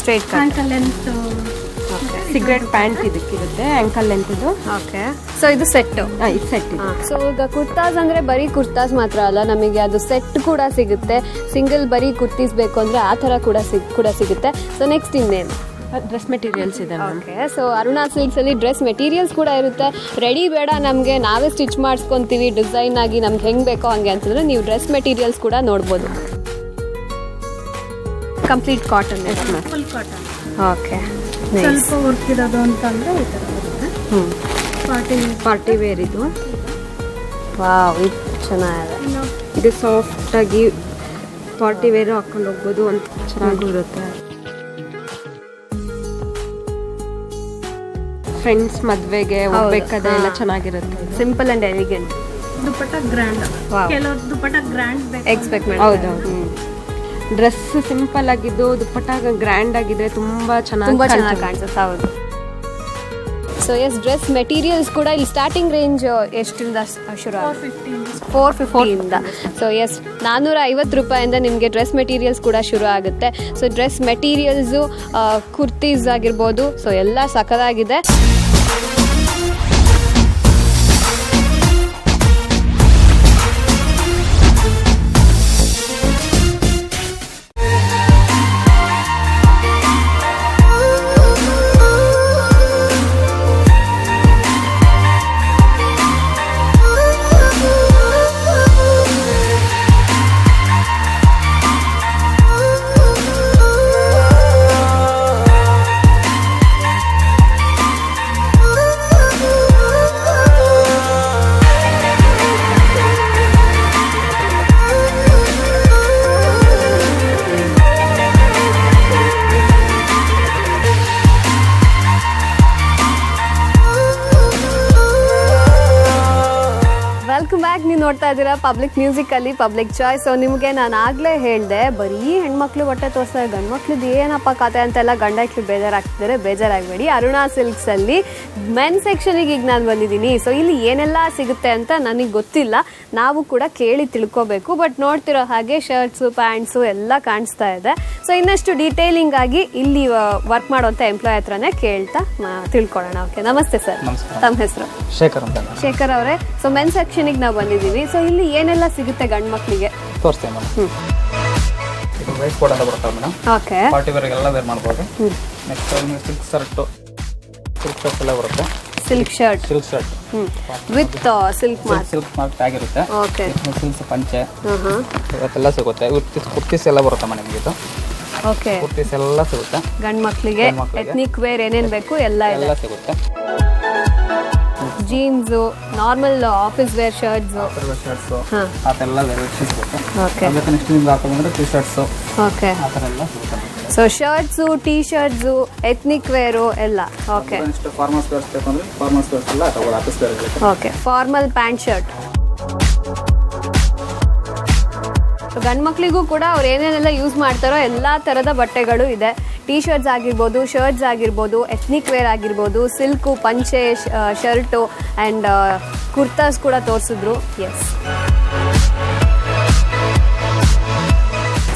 Straight ankle length cigarette pant ಇದಕ್ಕಿರುತ್ತೆ, ಆಂಕಲ್ ಲೆಂತ್ ಇದು. ಓಕೆ. ಸೊ ಇದು ಸೆಟ್. ಇದು ಸೆಟ್. ಸೊ ಈಗ ಕುರ್ತಾಸ್ ಅಂದ್ರೆ ಬರೀ ಕುರ್ತಾಸ್ ಮಾತ್ರ ಅಲ್ಲ, ನಮಗೆ ಅದು ಸೆಟ್ ಕೂಡ ಸಿಗುತ್ತೆ. ಸಿಂಗಲ್ ಬರೀ ಕುರ್ತೀಸ್ ಬೇಕು ಅಂದ್ರೆ ಆ ತರ ಕೂಡ ಸಿಗುತ್ತೆ. ಸೊ ನೆಕ್ಸ್ಟ್ ಇನ್ನೇನು? ಡ್ರೆಸ್ ಮೆಟೀರಿಯಲ್ಸ್ ಇದೆ. ಓಕೆ. ಸೊ ಅರುಣಾ ಸಿಲ್ಕ್ಸ್ ಅಲ್ಲಿ ಡ್ರೆಸ್ ಮೆಟೀರಿಯಲ್ಸ್ ಕೂಡ ಇರುತ್ತೆ. ರೆಡಿ ಬೇಡ ನಮಗೆ ನಾವೇ ಸ್ಟಿಚ್ ಮಾಡಿಸ್ಕೊಂತೀವಿ ಡಿಸೈನ್ ಆಗಿ ನಮ್ಗೆ ಹೆಂಗ್ ಬೇಕೋ ಹಂಗೆ ಅಂತಂದ್ರೆ ನೀವು ಡ್ರೆಸ್ ಮೆಟೀರಿಯಲ್ಸ್ ಕೂಡ ನೋಡ್ಬೋದು. Complete cotton. Full cotton. Okay. ಸ್ವಲ್ಪ ವರ್ಕ್ ಇರೋದು ಅಂತಂದ್ರೆ ಈ ಥರ ಬರುತ್ತೆ. ಪಾರ್ಟಿ ವೇರ್ ಇದು. ವಾವ್, ಇದು ಚೆನ್ನಾಗಿದೆ. ಇದು ಸಾಫ್ಟ್ ಆಗಿ ಪಾರ್ಟಿ ವೇರ್ ಹಾಕೊಂಡು ಹೋಗ್ಬೋದು ಅಂತ ಚೆನ್ನಾಗೂ ಇರುತ್ತೆ. ಫ್ರೆಂಡ್ಸ್ ಮದ್ವೆಗೆ ಹೋಗ್ಬೇಕಾದ್ರೆ ಎಲ್ಲ ಚೆನ್ನಾಗಿರುತ್ತೆ. Simple and elegant. Dupatta grand. ಕೆಲವರು ದುಪಟ್ಟ ಗ್ರ್ಯಾಂಡ್ ಎಕ್ಸ್ಪೆಕ್ಟ್ ಮಾಡಿ. ಹೌದೌದು. ಡ್ರೆಸ್ ಸಿಂಪಲ್ ಆಗಿದ್ದು ದುಪಟ್ಟ ಗ್ರ್ಯಾಂಡ್ ಆಗಿದ್ರೆ ತುಂಬಾ ಚೆನ್ನಾಗಿ ಕಾಣಿಸುತ್ತೆ. ಹೌದು. ಸೊ ಎಸ್, ಡ್ರೆಸ್ ಮೆಟೀರಿಯಲ್ಸ್ ಕೂಡ ಇಲ್ಲಿ ಸ್ಟಾರ್ಟಿಂಗ್ ರೇಂಜ್ ಎಷ್ಟಿಂದ ಶುರು? 450 ಇಂದ. ಸೊ ಎಸ್, 450 ರೂಪಾಯಿಂದ ನಿಮಗೆ ಡ್ರೆಸ್ ಮೆಟೀರಿಯಲ್ಸ್ ಕೂಡ ಶುರು ಆಗುತ್ತೆ. ಸೊ ಡ್ರೆಸ್ ಮೆಟೀರಿಯಲ್ಸು, ಕುರ್ತೀಸ್ ಆಗಿರ್ಬೋದು, ಸೊ ಎಲ್ಲ ಸಖತ್ತಾಗಿದೆ. Welcome back. ನೀವು ನೋಡ್ತಾ ಇದ್ದೀರಾ ಪಬ್ಲಿಕ್ ಮ್ಯೂಸಿಕ್ ಅಲ್ಲಿ ಪಬ್ಲಿಕ್ ಚಾಯ್ಸ್. ಸೊ ನಿಮಗೆ ನಾನು ಆಗಲೇ ಹೇಳಿದೆ, ಬರೀ ಹೆಣ್ಮಕ್ಳು ಹೊಟ್ಟೆ ತೋರಿಸ್ತಾರೆ, ಗಂಡು ಮಕ್ಳದ್ದು ಏನಪ್ಪ ಕತೆ ಅಂತೆಲ್ಲ ಗಂಡ ಮಕ್ಳು ಬೇಜಾರಾಗ್ತಿದ್ದಾರೆ. ಬೇಜಾರಾಗಬೇಡಿ, ಅರುಣಾ ಸಿಲ್ಕ್ಸ್ ಅಲ್ಲಿ ಮೆನ್ ಸೆಕ್ಷನಿಗೆ ಈಗ ನಾನು ಬಂದಿದ್ದೀನಿ. ಸೊ ಇಲ್ಲಿ ಏನೆಲ್ಲ ಸಿಗುತ್ತೆ ಅಂತ ನನಗೆ ಗೊತ್ತಿಲ್ಲ, ನಾವು ಕೂಡ ಕೇಳಿ ತಿಳ್ಕೊಬೇಕು. ಬಟ್ ನೋಡ್ತಿರೋ ಹಾಗೆ ಶರ್ಟ್ಸು, ಪ್ಯಾಂಟ್ಸು ಎಲ್ಲ ಕಾಣಿಸ್ತಾ ಇದೆ. ಸೊ ಇನ್ನಷ್ಟು ಡೀಟೇಲಿಂಗ್ ಆಗಿ ಇಲ್ಲಿ ವರ್ಕ್ ಮಾಡುವಂಥ ಎಂಪ್ಲಾಯ್ ಹತ್ರನೇ ಕೇಳ್ತಾ ತಿಳ್ಕೊಳ್ಳೋಣ. ಓಕೆ, ನಮಸ್ತೆ ಸರ್. ತಮ್ಮ ಹೆಸರು? ಶೇಖರ್ ಅಂತ. ಶೇಖರ್ ಅವರೇ, ಸೊ ಮೆನ್ ಸೆಕ್ಷನಿಗೆ ನಾವು ಬಂದಿದ್ದೀವಿ. ಸೊ ಇಲ್ಲಿ ಏನೆಲ್ಲ ಸಿಗುತ್ತೆ ಗಂಡು ಮಕ್ಕಳಿಗೆ? ತೋರಿಸ್ತೇವೆ ಮೇಡಮ್. ಇದು ವೈಟ್ ಕೋಟ್ ಅಂತ ಬರ್ತವೆ ಮೇಡಮ್. ಓಕೆ. ಪಾರ್ಟಿ ವೇರ್ಗೆಲ್ಲ ವೇರ್ ಮಾಡ್ಬೋದು. Next silk shirt, silk shirt ಎಲ್ಲ ಬರುತ್ತೆ. Silk shirt with silk mark tag ಇರುತ್ತೆ. ಓಕೆ. ಸಿಲ್ಕ್ ಪಂಚೆ ಇವತ್ತೆಲ್ಲ ಸಿಗುತ್ತೆ. ಕುರ್ತೀಸ್ ಎಲ್ಲ ಬರುತ್ತೆ ಮೇಡಮ್. ಇದು ಓಕೆ, ಕುರ್ತೀಸ್ ಎಲ್ಲ ಸಿಗುತ್ತೆ ಗಂಡು ಮಕ್ಕಳಿಗೆ. ಎತ್ನಿಕ್ ವೇರ್ ಏನೇನು ಬೇಕು ಎಲ್ಲ ಸಿಗುತ್ತೆ. Jeans, normal office wear shirts, ಅದೆಲ್ಲ ವೆರೈಟಿ ಸಿಗುತ್ತೆ. ಓಕೆ. ನೆಕ್ಸ್ಟ್ ನಿಮ್ಗೆ ಹಾಕೋದಂದ್ರೆ ಟಿ ಶರ್ಟ್ಸು, ಓಕೆ, ಆ ಥರ ಎಲ್ಲ ಸಿಗುತ್ತೆ. So shirts, T shirts, ethnic wear ಎಲ್ಲ. ಓಕೆ. ನೆಕ್ಸ್ಟ್ ಫಾರ್ಮಲ್ಸ್ ವೇರ್ಸ್ ಬೇಕು ಅಂದರೆ ಫಾರ್ಮಲ್ಸ್ ವೇರ್ಸ್ ಎಲ್ಲ ತಗೊಳ್ಳಿ. ಆಫೀಸ್ ವೇರ್ ಬೇಕು. Okay, formal pant shirt. ಗಂಡು ಮಕ್ಕಳಿಗೂ ಕೂಡ ಅವ್ರು ಏನೇನೆಲ್ಲ ಯೂಸ್ ಮಾಡ್ತಾರೋ ಎಲ್ಲ ಥರದ ಬಟ್ಟೆಗಳು ಇದೆ. ಟೀ ಶರ್ಟ್ಸ್ ಆಗಿರ್ಬೋದು, ಶರ್ಟ್ಸ್ ಆಗಿರ್ಬೋದು, ಎತ್ನಿಕ್ ವೇರ್ ಆಗಿರ್ಬೋದು, ಸಿಲ್ಕು, ಪಂಚೆ, ಶರ್ಟು ಆ್ಯಂಡ್ ಕುರ್ತಾಸ್ ಕೂಡ ತೋರಿಸಿದ್ರು. Yes,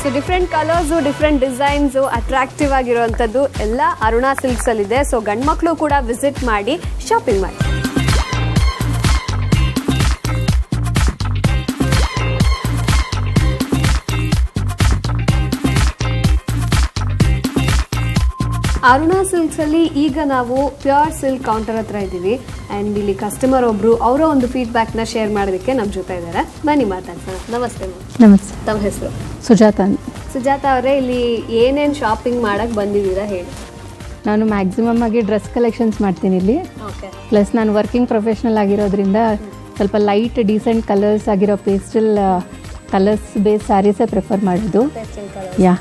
so different colours, different designs, attractive ಆಗಿರುವಂಥದ್ದು ಎಲ್ಲ ಅರುಣಾ ಸಿಲ್ಕ್ಸಲ್ಲಿದೆ. ಸೊ ಗಂಡು ಮಕ್ಕಳು ಕೂಡ ವಿಸಿಟ್ ಮಾಡಿ ಶಾಪಿಂಗ್ ಮಾಡಿ. ಅರುಣಾ ಸಿಲ್ಕ್ಸ್ ಅಲ್ಲಿ ಈಗ ನಾವು ಪ್ಯೂರ್ ಸಿಲ್ಕ್ ಕೌಂಟರ್ ಹತ್ರ ಇದ್ದೀವಿ. ಆ್ಯಂಡ್ ಇಲ್ಲಿ ಕಸ್ಟಮರ್ ಒಬ್ರು ಅವರ ಒಂದು ಫೀಡ್ಬ್ಯಾಕ್ನ ಶೇರ್ ಮಾಡೋದಕ್ಕೆ ನಮ್ಮ ಜೊತೆ ಇದ್ದಾರೆ. ಬನ್ನಿ ಮಾತಾಡ್ಸೋಣ. ನಮಸ್ತೆ ಮ್ಯಾಮ್. ನಮಸ್ತೆ. ತಮ್ಮ ಹೆಸರು? ಸುಜಾತ. ಸುಜಾತ ಅವರೇ, ಇಲ್ಲಿ ಏನೇನು ಶಾಪಿಂಗ್ ಮಾಡಕ್ಕೆ ಬಂದಿದ್ದೀರಾ ಹೇಳಿ? ನಾನು ಮ್ಯಾಕ್ಸಿಮಮ್ ಆಗಿ ಡ್ರೆಸ್ ಕಲೆಕ್ಷನ್ಸ್ ಮಾಡ್ತೀನಿ ಇಲ್ಲಿ. ಓಕೆ. ಪ್ಲಸ್ ನಾನು ವರ್ಕಿಂಗ್ ಪ್ರೊಫೆಷ್ನಲ್ ಆಗಿರೋದ್ರಿಂದ ಸ್ವಲ್ಪ ಲೈಟ್ ಡೀಸೆಂಟ್ ಕಲರ್ಸ್ ಆಗಿರೋ ಪೇಸ್ಟಲ್ ಕಲರ್ಸ್ ಬೇಸ್ ಸ್ಯಾರೀಸೇ ಪ್ರಿಫರ್ ಮಾಡೋದು. Yeah,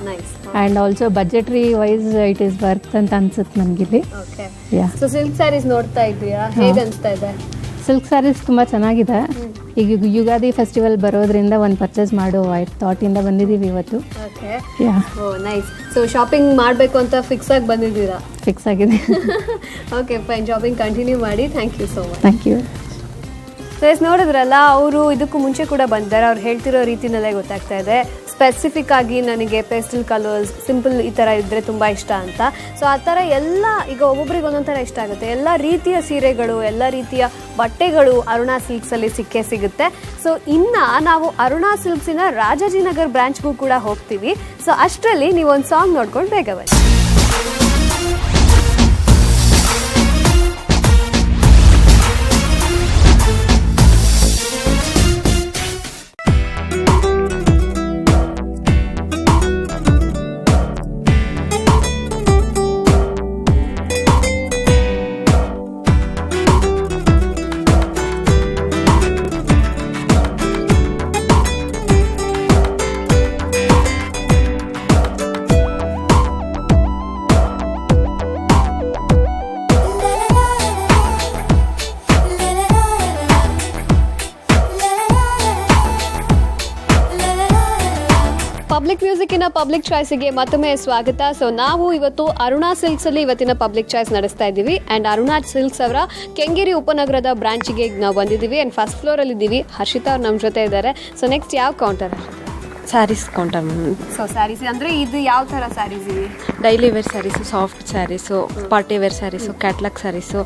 and also budgetary wise it is worth ಅಂತ ಅನ್ಸುತ್ತೆ ನನಗಿಲ್ಲಿ. Okay. Yeah. So silk sarees ನೋಡ್ತಾ ಇದ್ದೀರಾ, ಹೇಗೆ ಅನಿಸ್ತಾ ಇದೆ? ಸಿಲ್ಕ್ ಸ್ಯಾರೀಸ್ ತುಂಬ ಚೆನ್ನಾಗಿದೆ. ಈಗ ಯುಗಾದಿ ಫೆಸ್ಟಿವಲ್ ಬರೋದ್ರಿಂದ ಒಂದು ಪರ್ಚೇಸ್ ಮಾಡೋ ಥಾಟಿಂದ ಬಂದಿದ್ದೀವಿ ಇವತ್ತು. Okay, ya, oh nice. So shopping ಮಾಡಬೇಕು ಅಂತ ಫಿಕ್ಸ್ ಆಗಿ ಬಂದಿದ್ದೀರಾ? ಫಿಕ್ಸ್ ಆಗಿದೆ. ಓಕೆ ಫೈನ್, ಶಾಪಿಂಗ್ ಕಂಟಿನ್ಯೂ ಮಾಡಿ. Thank you so much. Thank you. So yes, ನೋಡಿದ್ರಲ್ಲ, ಅವರು ಇದಕ್ಕೂ ಮುಂಚೆ ಕೂಡ ಬಂದಿದ್ದಾರೆ. ಅವ್ರು ಹೇಳ್ತಿರೋ ರೀತಿನಲ್ಲೇ ಗೊತ್ತಾಗ್ತಾ ಇದೆ ಸ್ಪೆಸಿಫಿಕ್ ಆಗಿ ನನಗೆ ಪೇಸ್ಟಲ್ ಕಲರ್ಸ್, ಸಿಂಪಲ್ ಈ ಥರ ಇದ್ದರೆ ತುಂಬ ಇಷ್ಟ ಅಂತ. ಸೊ ಆ ಥರ ಎಲ್ಲ, ಈಗ ಒಬ್ಬೊಬ್ರಿಗೆ ಒಂದೊಂದು ಥರ ಇಷ್ಟ ಆಗುತ್ತೆ. ಎಲ್ಲ ರೀತಿಯ ಸೀರೆಗಳು, ಎಲ್ಲ ರೀತಿಯ ಬಟ್ಟೆಗಳು ಅರುಣಾ ಸಿಲ್ಕ್ಸಲ್ಲಿ ಸಿಕ್ಕೇ ಸಿಗುತ್ತೆ. ಸೊ ಇನ್ನು ನಾವು ಅರುಣಾ ಸಿಲ್ಕ್ಸಿನ ರಾಜಾಜಿನಗರ್ ಬ್ರಾಂಚ್ಗೂ ಕೂಡ ಹೋಗ್ತೀವಿ. ಸೊ ಅಷ್ಟರಲ್ಲಿ ನೀವೊಂದು ಸಾಂಗ್ ನೋಡ್ಕೊಂಡು ಬೇಗ ಬನ್ನಿ. ಪಬ್ಲಿಕ್ ಮ್ಯೂಸಿಕ್ಕಿನ ಪಬ್ಲಿಕ್ ಚಾಯ್ಸಿಗೆ ಮತ್ತೊಮ್ಮೆ ಸ್ವಾಗತ. ಸೊ ನಾವು ಇವತ್ತು ಅರುಣಾ ಸಿಲ್ಕ್ಸಲ್ಲಿ ಇವತ್ತಿನ ಪಬ್ಲಿಕ್ ಚಾಯ್ಸ್ ನಡೆಸ್ತಾ ಇದ್ದೀವಿ. ಆ್ಯಂಡ್ ಅರುಣಾ ಸಿಲ್ಕ್ಸ್ ಅವರ ಕೆಂಗೇರಿ ಉಪನಗರದ ಬ್ರಾಂಚಿಗೆ ನಾವು ಬಂದಿದ್ದೀವಿ. ಆ್ಯಂಡ್ ಫಸ್ಟ್ ಫ್ಲೋರಲ್ಲಿ ಇದ್ದೀವಿ. ಹರ್ಷಿತಾ ಅವ್ರು ನಮ್ಮ ಜೊತೆ ಇದ್ದಾರೆ. ಸೊ ನೆಕ್ಸ್ಟ್ ಯಾವ counter? Sarees counter. So sarees ಅಂದರೆ ಇದು ಯಾವ ಥರ ಸ್ಯಾರೀಸ್ ಇವೆ? Daily wear sarees, soft sarees, party wear sarees, catalogue sarees,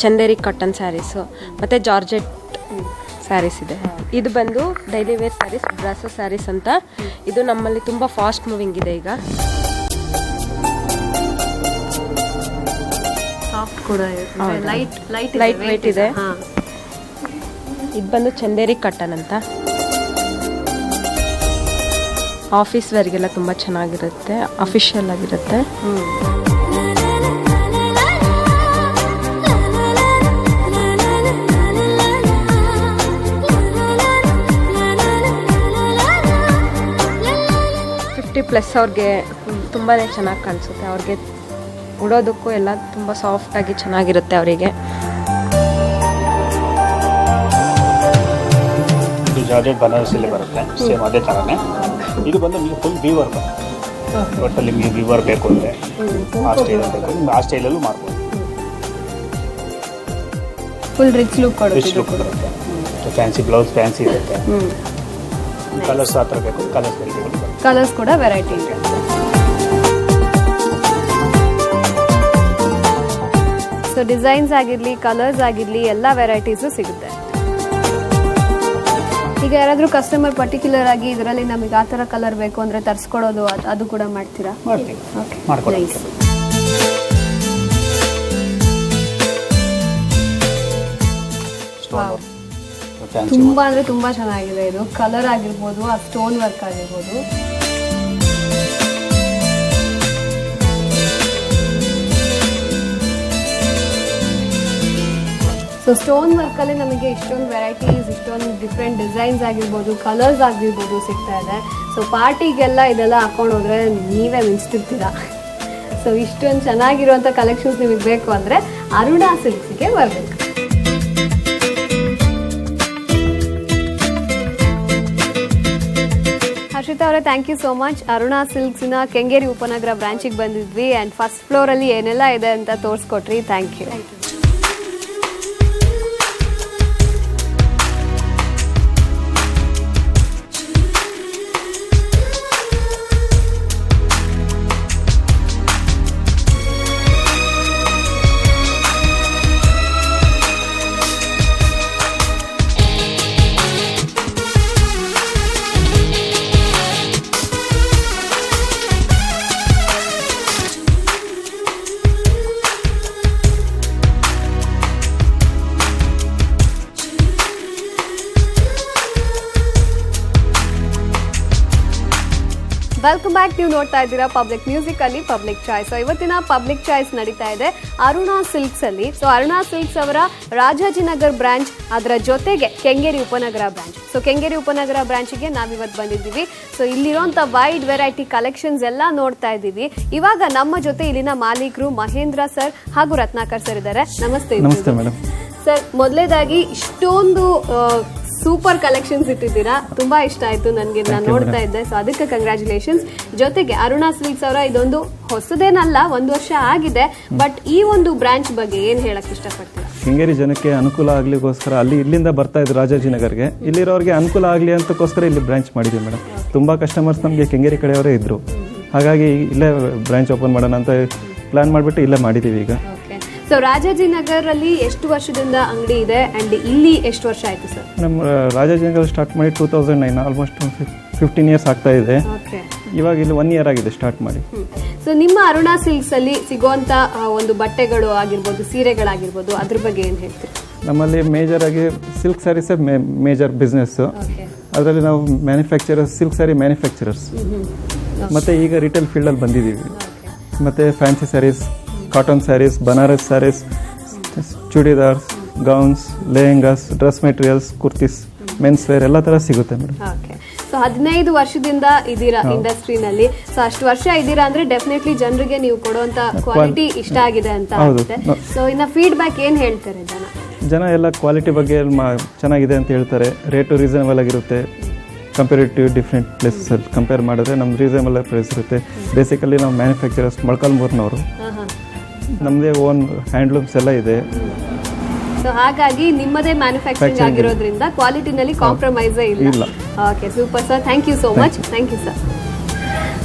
Chanderi cotton sarees, ಮತ್ತು ಜಾರ್ಜೆಟ್ ಸ್ಯಾರೀಸ್ ಇದೆ. ಇದು ಬಂದು daily wear sarees, brasso sarees ಅಂತ. ಇದು ನಮ್ಮಲ್ಲಿ ತುಂಬ ಫಾಸ್ಟ್ ಮೂವಿಂಗ್ ಇದೆ ಈಗ. ಸಾಫ್ಟ್ ಕೂಡ ಲೈಟ್ ವೇಟ್ ಇದೆ. ಇದು ಬಂದು ಚಂದೇರಿ ಕಾಟನ್ ಅಂತ. ಆಫೀಸ್ ವೇರ್ಗೆಲ್ಲ ತುಂಬ ಚೆನ್ನಾಗಿರುತ್ತೆ, ಅಫಿಷಿಯಲ್ ಆಗಿರುತ್ತೆ. ಪ್ಲಸ್ ಅವ್ರಿಗೆ ತುಂಬಾ ಚೆನ್ನಾಗಿ ಕಾಣಿಸುತ್ತೆ. ಅವ್ರಿಗೆ ಉಡೋದಕ್ಕೂ ಎಲ್ಲ ತುಂಬ ಸಾಫ್ಟಾಗಿ ಚೆನ್ನಾಗಿರುತ್ತೆ ಅವರಿಗೆ. ಇದು ಜಾರ್ಜೆಟ್ ಬನಾರಸಲ್ಲಿ ಬರುತ್ತೆ, ಸೇಮ್ ಅದೇ ಥರನೇ. ಇದು ಬಂದು ನಿಮಗೆ ಫುಲ್ ವೀವರ್ ಬರುತ್ತೆ. ಒಟ್ಟಲ್ಲಿ ನಿಮಗೆ ವೀವರ್ ಬೇಕು ಅಂದರೆ ಆ ಸ್ಟೈಲಲ್ಲಿ ಬೇಕು, ನಿಮ್ಗೆ ಆ ಸ್ಟೈಲಲ್ಲೂ ಮಾಡ್ಬೋದು. ಫುಲ್ ರಿಚ್ ಲುಕ್ ಬರುತ್ತೆ. ಫ್ಯಾನ್ಸಿ ಬ್ಲೌಸ್ ಫ್ಯಾನ್ಸಿ ಇರುತ್ತೆ. ಕಲರ್ಸ್ ಆ ಥರ ಬೇಕು, ಕಲರ್ಸ್ ಕೂಡ ವೆರೈಟಿ ಇದೆ. ಸೊ ಡಿಸೈನ್ಸ್ ಆಗಿರಲಿ, ಕಲರ್ಸ್ ಆಗಿರಲಿ, ಎಲ್ಲ ವೆರೈಟೀಸು ಸಿಗುತ್ತೆ. ಈಗ ಯಾರಾದರೂ ಕಸ್ಟಮರ್ ಪರ್ಟಿಕ್ಯುಲರ್ ಆಗಿ ಇದರಲ್ಲಿ ನಮಗೆ ಆ ಥರ ಕಲರ್ ಬೇಕು ಅಂದರೆ ತರಿಸ್ಕೊಡೋದು, ಅದು ಕೂಡ ಮಾಡ್ತೀರಾ? ಮಾಡ್ತೀವಿ. ಓಕೆ, ಮಾಡ್ಕೊಡ್ತೀವಿ. ತುಂಬ ಅಂದರೆ ತುಂಬ ಚೆನ್ನಾಗಿದೆ. ಇದು ಕಲರ್ ಆಗಿರ್ಬೋದು, ಆ ಸ್ಟೋನ್ ವರ್ಕ್ ಆಗಿರ್ಬೋದು. ಸೊ ಸ್ಟೋನ್ ವರ್ಕಲ್ಲಿ ನಮಗೆ ಇಷ್ಟೊಂದು ವೆರೈಟೀಸ್, ಇಷ್ಟೊಂದು ಡಿಫ್ರೆಂಟ್ ಡಿಸೈನ್ಸ್ ಆಗಿರ್ಬೋದು, ಕಲರ್ಸ್ ಆಗಿರ್ಬೋದು ಸಿಗ್ತಾ ಇದೆ. ಸೊ ಪಾರ್ಟಿಗೆಲ್ಲ ಇದೆಲ್ಲ ಹಾಕೊಂಡು ಹೋದರೆ ನೀವೇ ಮಿಂಚ್ತಿರ್ತೀರ. ಸೊ ಇಷ್ಟೊಂದು ಚೆನ್ನಾಗಿರುವಂಥ ಕಲೆಕ್ಷನ್ಸ್ ನಿಮಗೆ ಬೇಕು ಅಂದರೆ ಅರುಣಾ ಸಿಲ್ಕ್ಸ್ಗೆ ಬರಬೇಕು. ಹರ್ಷಿತಾ ಅವರೇ, thank you so much. Aruna ಸಿಲ್ಕ್ಸ್ನ ಕೆಂಗೇರಿ ಉಪನಗರ ಬ್ರಾಂಚಿಗೆ ಬಂದಿದ್ವಿ. ಆ್ಯಂಡ್ ಫಸ್ಟ್ ಫ್ಲೋರಲ್ಲಿ ಏನೆಲ್ಲ ಇದೆ ಅಂತ ತೋರಿಸ್ಕೊಟ್ರಿ. Thank you. Welcome back. ನೀವು ನೋಡ್ತಾ ಇದ್ದೀರಾ ಪಬ್ಲಿಕ್ ಮ್ಯೂಸಿಕ್ ಅಲ್ಲಿ ಪಬ್ಲಿಕ್ ಚಾಯ್ಸ್. ಇವತ್ತಿನ ಪಬ್ಲಿಕ್ ಚಾಯ್ಸ್ ನಡೀತಾ ಇದೆ ಅರುಣಾ ಸಿಲ್ಕ್ಸ್ ಅಲ್ಲಿ. ಸೊ ಅರುಣಾ ಸಿಲ್ಕ್ಸ್ ಅವರ ರಾಜಾಜಿನಗರ್ ಬ್ರಾಂಚ್, ಅದರ ಜೊತೆಗೆ ಕೆಂಗೇರಿ ಉಪನಗರ ಬ್ರಾಂಚ್. ಸೊ ಕೆಂಗೇರಿ ಉಪನಗರ ಬ್ರಾಂಚಿಗೆ ನಾವಿವತ್ತು ಬಂದಿದ್ದೀವಿ. ಸೊ ಇಲ್ಲಿರುವಂಥ ವೈಡ್ ವೆರೈಟಿ ಕಲೆಕ್ಷನ್ಸ್ ಎಲ್ಲ ನೋಡ್ತಾ ಇದ್ದೀವಿ. ಇವಾಗ ನಮ್ಮ ಜೊತೆ ಇಲ್ಲಿನ ಮಾಲೀಕರು ಮಹೇಂದ್ರ ಸರ್ ಹಾಗೂ ರತ್ನಾಕರ್ ಸರ್ ಇದ್ದಾರೆ. ನಮಸ್ತೆ. ನಮಸ್ತೆ ಮೇಡಮ್. ಸರ್, ಮೊದಲೇದಾಗಿ ಇಷ್ಟೊಂದು ಸೂಪರ್ ಕಲೆಕ್ಷನ್ಸ್ ಇಟ್ಟಿದ್ದೀರಾ, ತುಂಬಾ ಇಷ್ಟ ಆಯ್ತು ನನಗೆ, ನಾನು ನೋಡ್ತಾ ಇದ್ದೆ. ಸೊ ಅದಕ್ಕೆ ಕಂಗ್ರ್ಯಾಚುಲೇಷನ್ಸ್. ಜೊತೆಗೆ ಅರುಣಾ ಸಿಲ್ಕ್ಸ್ ಅವರ ಇದೊಂದು ಹೊಸದೇನಲ್ಲ, 1 ವರ್ಷ ಆಗಿದೆ, ಬಟ್ ಈ ಒಂದು ಬ್ರಾಂಚ್ ಬಗ್ಗೆ ಏನ್ ಹೇಳಕ್ ಇಷ್ಟಪಡ್ತೀರಾ? ಕೆಂಗೇರಿ ಜನಕ್ಕೆ ಅನುಕೂಲ ಆಗ್ಲಿಕ್ಕೋಸ್ಕರ ಇಲ್ಲಿಂದ ಬರ್ತಾ ಇದ್ರು ರಾಜಾಜಿನಗರ್ಗೆ, ಇಲ್ಲಿರೋರಿಗೆ ಅನುಕೂಲ ಆಗಲಿ ಅಂತಕ್ಕೋಸ್ಕರ ಇಲ್ಲಿ ಬ್ರಾಂಚ್ ಮಾಡಿದ್ದೀವಿ ಮೇಡಮ್. ತುಂಬ ಕಸ್ಟಮರ್ಸ್ ನಮಗೆ ಕೆಂಗೇರಿ ಕಡೆಯವರೇ ಇದ್ದರು, ಹಾಗಾಗಿ ಇಲ್ಲೇ ಬ್ರಾಂಚ್ ಓಪನ್ ಮಾಡೋಣ ಅಂತ ಪ್ಲಾನ್ ಮಾಡಿಬಿಟ್ಟು ಇಲ್ಲೇ ಮಾಡಿದ್ದೀವಿ ಈಗ. ಸೊ ರಾಜಾಜಿನಗರ್ ಅಲ್ಲಿ ಎಷ್ಟು ವರ್ಷದಿಂದ ಅಂಗಡಿ ಇದೆ ಅಂಡ್ ಇಲ್ಲಿ ಎಷ್ಟು ವರ್ಷ ಆಯ್ತು ಸರ್? ನಮ್ಮ ರಾಜಾಜಿನಗರ್ ಸ್ಟಾರ್ಟ್ ಮಾಡಿ 2009, ಆಲ್ಮೋಸ್ಟ್ 15 ಇಯರ್ಸ್ ಆಗ್ತಾ ಇದೆ. ಇವಾಗ ಇಲ್ಲಿ 1 ಇಯರ್ ಆಗಿದೆ ಸ್ಟಾರ್ಟ್ ಮಾಡಿ. ಸೊ ನಿಮ್ಮ ಅರುಣಾ ಸಿಲ್ಕ್ಸ್ ಅಲ್ಲಿ ಸಿಗುವಂತ ಒಂದು ಬಟ್ಟೆಗಳು ಆಗಿರ್ಬೋದು, ಸೀರೆಗಳಾಗಿರ್ಬೋದು, ಅದ್ರ ಬಗ್ಗೆ ಏನ್ ಹೇಳ್ತೀರಿ? ನಮ್ಮಲ್ಲಿ ಮೇಜರ್ ಆಗಿ ಸಿಲ್ಕ್ ಸ್ಯಾರೀಸ್ ಮೇಜರ್ ಬಿಸ್ನೆಸ್. ಅದರಲ್ಲಿ ನಾವು ಮ್ಯಾನುಫ್ಯಾಕ್ಚರರ್ಸ್, ಸಿಲ್ಕ್ ಸ್ಯಾರಿ ಮ್ಯಾನುಫ್ಯಾಕ್ಚರರ್ಸ್, ಮತ್ತು ಈಗ ರಿಟೇಲ್ ಫೀಲ್ಡಲ್ಲಿ ಬಂದಿದ್ದೀವಿ. ಮತ್ತು fancy sarees, cotton sarees, Banaras sarees, churidars, gowns, lehengas, dress materials, kurtis, men's wear ಎಲ್ಲ ಥರ ಸಿಗುತ್ತೆ ಮೇಡಮ್. ಸೊ 15 ವರ್ಷದಿಂದ ಇದ್ದೀರಾ ಇಂಡಸ್ಟ್ರಿನಲ್ಲಿ. ಸೊ ಅಷ್ಟು ವರ್ಷ ಇದ್ದೀರಾ ಅಂದ್ರೆ ಡೆಫಿನೆಟ್ಲಿ ಜನರಿಗೆ ನೀವು ಕೊಡುವಂತ ಕ್ವಾಲಿಟಿ ಇಷ್ಟ ಆಗಿದೆ ಅಂತ ಆಗುತ್ತೆ. ಸೊ ಇನ್ನ ಫೀಡ್ಬ್ಯಾಕ್ ಏನ್ ಹೇಳ್ತಾರೆ ಜನ ಎಲ್ಲ ಕ್ವಾಲಿಟಿ ಬಗ್ಗೆ ಚೆನ್ನಾಗಿದೆ ಅಂತ ಹೇಳ್ತಾರೆ. ರೇಟು ರೀಸನಬಲ್ ಆಗಿರುತ್ತೆ, ಕಂಪೇರಿಟಿವ್ ಡಿಫ್ರೆಂಟ್ ಪ್ಲೇಸಲ್ಲಿ ಕಂಪೇರ್ ಮಾಡಿದ್ರೆ ನಮ್ದು ರೀಸನಬಲ್ ಪ್ರೈಸ್ ಇರುತ್ತೆ. ಬೇಸಿಕಲಿ ನಾವು ಮ್ಯಾನುಫ್ಯಾಕ್ಚರರ್ಸ್ ಮೊಳಕಾಲ್ಮೂರಿನವರು, ನಮ್ಮದೇ ಓನ್ ಹ್ಯಾಂಡ್ಲೂಮ್ಸ್ ಎಲ್ಲ ಇದೆ. ಸೊ ಹಾಗಾಗಿ ನಿಮ್ಮದೇ ಮ್ಯಾನುಫ್ಯಾಕ್ಚರಿಂಗ್ ಆಗಿರೋದ್ರಿಂದ ಕ್ವಾಲಿಟಿನಲ್ಲಿ ಕಾಂಪ್ರಮೈಸ್ ಇಲ್ಲ. Okay, super sir, thank you so much. Thank you sir.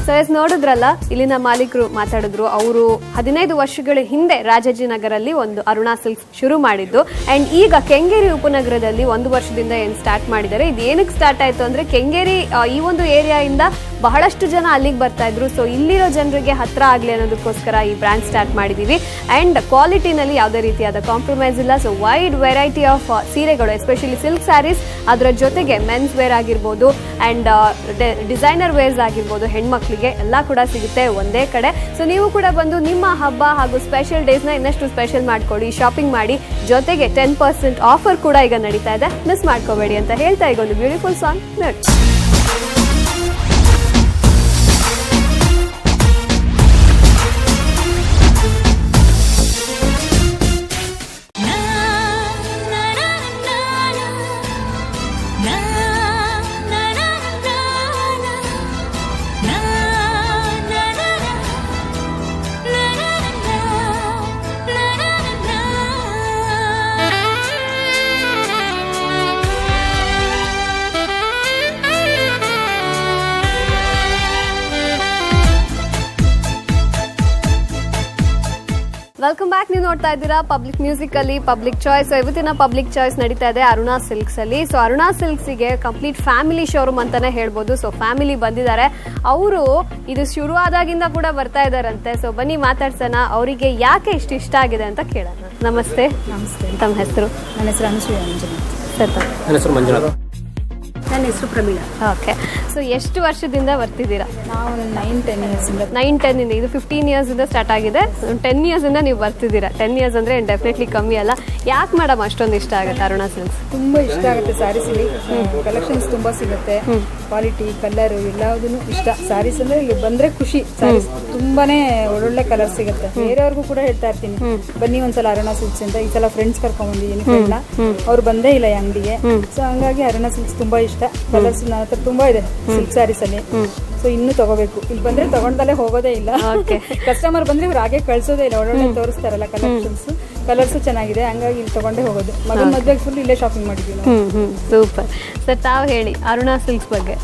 So ನೋಡಿದ್ರಲ್ಲ, ಇಲ್ಲಿನ ಮಾಲೀಕರು ಮಾತಾಡಿದ್ರು. ಅವರು 15 ವರ್ಷಗಳ ಹಿಂದೆ ರಾಜಾಜಿನಗರಲ್ಲಿ ಒಂದು ಅರುಣಾ ಸಿಲ್ಕ್ಸ್ ಶುರು ಮಾಡಿದ್ದು, ಅಂಡ್ ಈಗ ಕೆಂಗೇರಿ ಉಪನಗರದಲ್ಲಿ 1 ವರ್ಷದಿಂದ ಏನು ಸ್ಟಾರ್ಟ್ ಮಾಡಿದ್ದಾರೆ. ಇದು ಏನಕ್ಕೆ ಸ್ಟಾರ್ಟ್ ಆಯ್ತು ಅಂದ್ರೆ ಕೆಂಗೇರಿ ಈ ಒಂದು ಏರಿಯಾಯಿಂದ ಬಹಳಷ್ಟು ಜನ ಅಲ್ಲಿಗೆ ಬರ್ತಾ ಇದ್ರು. ಸೊ ಇಲ್ಲಿರೋ ಜನರಿಗೆ ಹತ್ರ ಆಗಲಿ ಅನ್ನೋದಕ್ಕೋಸ್ಕರ ಈ ಬ್ರ್ಯಾಂಡ್ ಸ್ಟಾರ್ಟ್ ಮಾಡಿದ್ದೀವಿ. ಅಂಡ್ ಕ್ವಾಲಿಟಿನಲ್ಲಿ ಯಾವುದೇ ರೀತಿಯಾದ ಕಾಂಪ್ರಮೈಸ್ ಇಲ್ಲ. ಸೊ ವೈಡ್ ವೆರೈಟಿ ಆಫ್ ಸೀರೆಗಳು, ಎಸ್ಪೆಷಲಿ ಸಿಲ್ಕ್ ಸ್ಯಾರೀಸ್, ಅದರ ಜೊತೆಗೆ ಮೆನ್ಸ್ ವೇರ್ ಆಗಿರ್ಬೋದು ಅಂಡ್ ಡಿಸೈನರ್ ವೇರ್ಸ್ ಆಗಿರ್ಬೋದು, ಹೆಣ್ಮಕ್ಳಿಗೆ ಎಲ್ಲ ಕೂಡ ಸಿಗುತ್ತೆ ಒಂದೇ ಕಡೆ. ಸೊ ನೀವು ಕೂಡ ಬಂದು ನಿಮ್ಮ ಹಬ್ಬ ಹಾಗೂ ಸ್ಪೆಷಲ್ ಡೇಸ್ನ ಇನ್ನಷ್ಟು ಸ್ಪೆಷಲ್ ಮಾಡ್ಕೊಳ್ಳಿ, ಶಾಪಿಂಗ್ ಮಾಡಿ. ಜೊತೆಗೆ 10% ಆಫರ್ ಕೂಡ ಈಗ ನಡೀತಾ ಇದೆ, ಮಿಸ್ ಮಾಡ್ಕೋಬೇಡಿ ಅಂತ ಹೇಳ್ತಾ ಈಗ ಒಂದು ಬ್ಯೂಟಿಫುಲ್ ಸಾಂಗ್ ನೋಡಿ. Welcome back. ನೀವು ನೋಡ್ತಾ ಇದ್ದೀರಾ ಪಬ್ಲಿಕ್ ಮ್ಯೂಸಿಕ್ ಅಲ್ಲಿ ಪಬ್ಲಿಕ್ ಚಾಯ್ಸ್. ಇವತ್ತಿನ ಪಬ್ಲಿಕ್ ಚಾಯ್ಸ್ ನಡೀತಾ ಇದೆ ಅರುಣಾ ಸಿಲ್ಕ್ಸ್ ಅಲ್ಲಿ. ಸೊ ಅರುಣಾ ಸಿಲ್ಕ್ಸಿಗೆ ಕಂಪ್ಲೀಟ್ ಫ್ಯಾಮಿಲಿ ಶೋರೂಮ್ ಅಂತಾನೆ ಹೇಳ್ಬೋದು. ಸೊ ಫ್ಯಾಮಿಲಿ ಬಂದಿದ್ದಾರೆ, ಅವರು ಇದು ಶುರು ಆದಾಗಿಂದ ಕೂಡ ಬರ್ತಾ ಇದಾರಂತೆ. ಸೊ ಬನ್ನಿ ಮಾತಾಡ್ಸೋಣ, ಅವರಿಗೆ ಯಾಕೆ ಇಷ್ಟು ಇಷ್ಟ ಆಗಿದೆ ಅಂತ ಕೇಳೋಣ. ನಮಸ್ತೆ. ನಮಸ್ತೆ. ತಮ್ಮ ಹೆಸರು? ನನ್ನ ಹೆಸರು ಅನುಶ್ರೀ ಮಂಜುನಾಥ್. ಸರ್, ನನ್ನ ಹೆಸರು ಮಂಜುನಾಥ್. ನನ್ನ ಹೆಸರು ಪ್ರಮೀಳಾ. ಓಕೆ. ಸೊ ಎಷ್ಟು ವರ್ಷದಿಂದ ಬರ್ತಿದ್ದೀರಾ? ನಾವು 9-10 ಇಯರ್ಸಿಂದ. 9-10 ಇಂದ, ಇದು 15 ಇಯರ್ಸಿಂದ ಸ್ಟಾರ್ಟ್ ಆಗಿದೆ. 10 ಇಯರ್ಸಿಂದ ನೀವು ಬರ್ತಿದ್ದೀರಾ. 10 ಇಯರ್ಸ್ ಅಂದರೆ ಡೆಫಿನೆಟ್ಲಿ ಕಮ್ಮಿ ಅಲ್ಲ. ಯಾಕೆ ಮೇಡಮ್ ಅಷ್ಟೊಂದು ಇಷ್ಟ ಆಗುತ್ತೆ ಅರುಣಾ ಸಿಲ್ಕ್ಸ್? ತುಂಬ ಇಷ್ಟ ಆಗುತ್ತೆ ಸ್ಯಾರೀಸಲ್ಲಿ. ಕಲೆಕ್ಷನ್ಸ್ ತುಂಬ ಸಿಗುತ್ತೆ, ಕ್ವಾಲಿಟಿ, ಕಲರು ಎಲ್ಲದೂ ಇಷ್ಟ. ಸ್ಯಾರೀಸ್ ಅಂದರೆ ಇಲ್ಲಿ ಬಂದರೆ ಖುಷಿ. ಸ್ಯಾರೀಸ್ ತುಂಬಾನೇ ಒಳ್ಳೊಳ್ಳೆ ಕಲರ್ ಸಿಗುತ್ತೆ. ಬೇರೆಯವ್ರಿಗೂ ಕೂಡ ಹೇಳ್ತಾ ಇರ್ತೀನಿ, ಬನ್ನಿ ಒಂದ್ಸಲ ಅರುಣಾ ಸಿಲ್ಕ್ಸ್ ಅಂತ. ಈ ಸಲ ಫ್ರೆಂಡ್ಸ್ ಕರ್ಕೊಂಡ್ಬಂದಿದ್ದೀನಿ, ಫ್ರೆಂಡ್ನ, ಅವ್ರು ಬಂದೇ ಇಲ್ಲ ಈ ಅಂಗಡಿಗೆ. ಸೊ ಹಂಗಾಗಿ ಅರುಣಾ ಸಿಲ್ಕ್ಸ್ ತುಂಬ ಇಷ್ಟ. ಕಲರ್ಸ್ ನನ್ನ ಹತ್ರ ತುಂಬ ಇದೆ ಸಿಲ್ಕ್ ಸ್ಯಾರೀಸ್ ಅಲ್ಲಿ. ಸೊ ಇನ್ನೂ ತಗೋಬೇಕು. ಇಲ್ಲಿ ಬಂದ್ರೆ ತಗೊಂಡಲ್ಲೇ ಹೋಗೋದೇ ಇಲ್ಲ. ಕಸ್ಟಮರ್ ಬಂದ್ರೆ ಇವ್ರು ಹಾಗೆ ಕಳ್ಸೋದೇ ಇಲ್ಲ. ಒಳ್ಳೊಳ್ಳೆ ತೋರಿಸ್ತಾರಲ್ಲ ಕಲೆಕ್ಷನ್ಸ್, ಕಲರ್ಸ್ ಚೆನ್ನಾಗಿದೆ, ಹಂಗಾಗಿ ಇಲ್ಲಿ ತಗೊಂಡೇ ಹೋಗೋದು. ಮಗನ ಮದ್ವೆಗೆ ಫುಲ್ ಇಲ್ಲೇ ಶಾಪಿಂಗ್ ಮಾಡಿದ್ವಿ. ಸೂಪರ್ ಸರ್, ತಾವು ಹೇಳಿ ಅರುಣಾ ಸಿಲ್ಕ್ಸ್ ಬಗ್ಗೆ.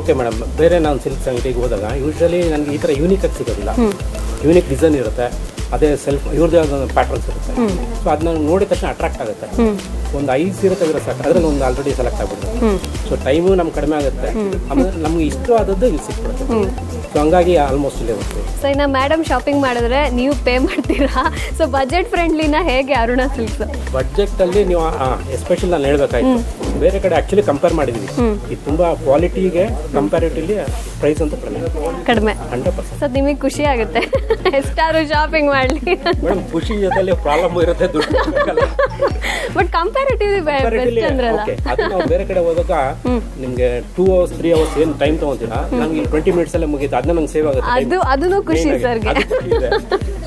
ಓಕೆ ಮೇಡಮ್, ಬೇರೆ ನಾನು ಸಿಲ್ಕ್ಸ್ ಅಂಗಡಿಗೆ ಹೋದಾಗ ಯೂಶ್ವಲಿ ನನಗೆ ಈ ಥರ ಯೂನಿಕ್ ಆಗಿ ಸಿಗೋದಿಲ್ಲ. ಯೂನಿಕ್ ಡಿಸೈನ್ ಇರುತ್ತೆ, ಅದೇ ಸೆಲ್ಫ್ ಇವ್ರದ್ದೇ ಆದ ಪ್ಯಾಟರ್ನ್ಸ್ ಇರುತ್ತೆ. ಸೊ ಅದನ್ನ ನೋಡಿದ ತಕ್ಷಣ ಅಟ್ರಾಕ್ಟ್ ಆಗುತ್ತೆ. ಒಂದು 5 ಸೀರೆ ತೆಗೆದ್ರೆ ಸಾಕು, ಅದರಲ್ಲಿ ಒಂದು ಆಲ್ರೆಡಿ ಸೆಲೆಕ್ಟ್ ಆಗ್ಬಿಡುತ್ತೆ. ಸೊ ಟೈಮು ನಮ್ಗೆ ಕಡಿಮೆ ಆಗುತ್ತೆ, ಆಮೇಲೆ ನಮ್ಗೆ ಇಷ್ಟವಾದದ್ದು ಇಲ್ಲಿ ಸಿಕ್ಬಿಡುತ್ತೆ. ಸೊ ಹಂಗಾಗಿ ಆಲ್ಮೋಸ್ಟ್ ಇಲ್ಲೇ ಹೋಗ್ತೀವಿ. ಸೊ ಇನ್ನು ಮೇಡಮ್ ಶಾಪಿಂಗ್ ಮಾಡಿದ್ರೆ ನೀವು ಪೇ ಮಾಡ್ತೀರಾ? ಸೊ ಬಜೆಟ್ ಫ್ರೆಂಡ್ಲಿನ ಹೇಗೆ ಅರುಣಾ ಸಿಲ್ಕ್ಸ್? ಬಜೆಟಲ್ಲಿ ನೀವು ಎಸ್ಪೆಷಲಿ ನಾನು ಹೇಳ್ಬೇಕಾಯ್ತು, ಬೇರೆ ಕಡೆ ಆ್ಯಕ್ಚುಲಿ ಕಂಪೇರ್ ಮಾಡಿದ್ವಿ. ಇದು ತುಂಬ ಕ್ವಾಲಿಟಿಗೆ ಕಂಪ್ಯಾರಿಟಿವ್ಲಿ ಪ್ರೈಸ್ ಅಂತೂ ಕಡಿಮೆ 100%. ಸೊ ನಿಮಗೆ ಖುಷಿ ಆಗುತ್ತೆ ಎಷ್ಟಾದ್ರು ಶಾಪಿಂಗ್ ಮಾಡಿ ಮಾಡ್ಲಿ? ಮೇಡಮ್ ಖುಷಿ ಜೊತೆಲಿ ಪ್ರಾಬ್ಲಮ್ ಇರುತ್ತೆ, ದುಡ್ಡು ಬಟ್ ಕಂಪ್ಯಾರಿಟಿವ್ಲಿ ಬೆಸ್ಟ್ ಅಂದ್ರಲ್ಲ. ಅದು ನಾವು ಬೇರೆ ಕಡೆ ಹೋದಾಗ ನಿಮ್ಗೆ 2 hours 3 hours ಏನ್ ಟೈಮ್ ತಗೊಂತೀರಾ, ನಮ್ಗೆ 20 minutes ಅಲ್ಲೇ ಮುಗೀತು, ಅದನ್ನ ನಂಗೆ ಸೇವ್ ಆಗುತ್ತೆ. ಅದನ್ನು ಖುಷಿ ಸರ್ಗೆ.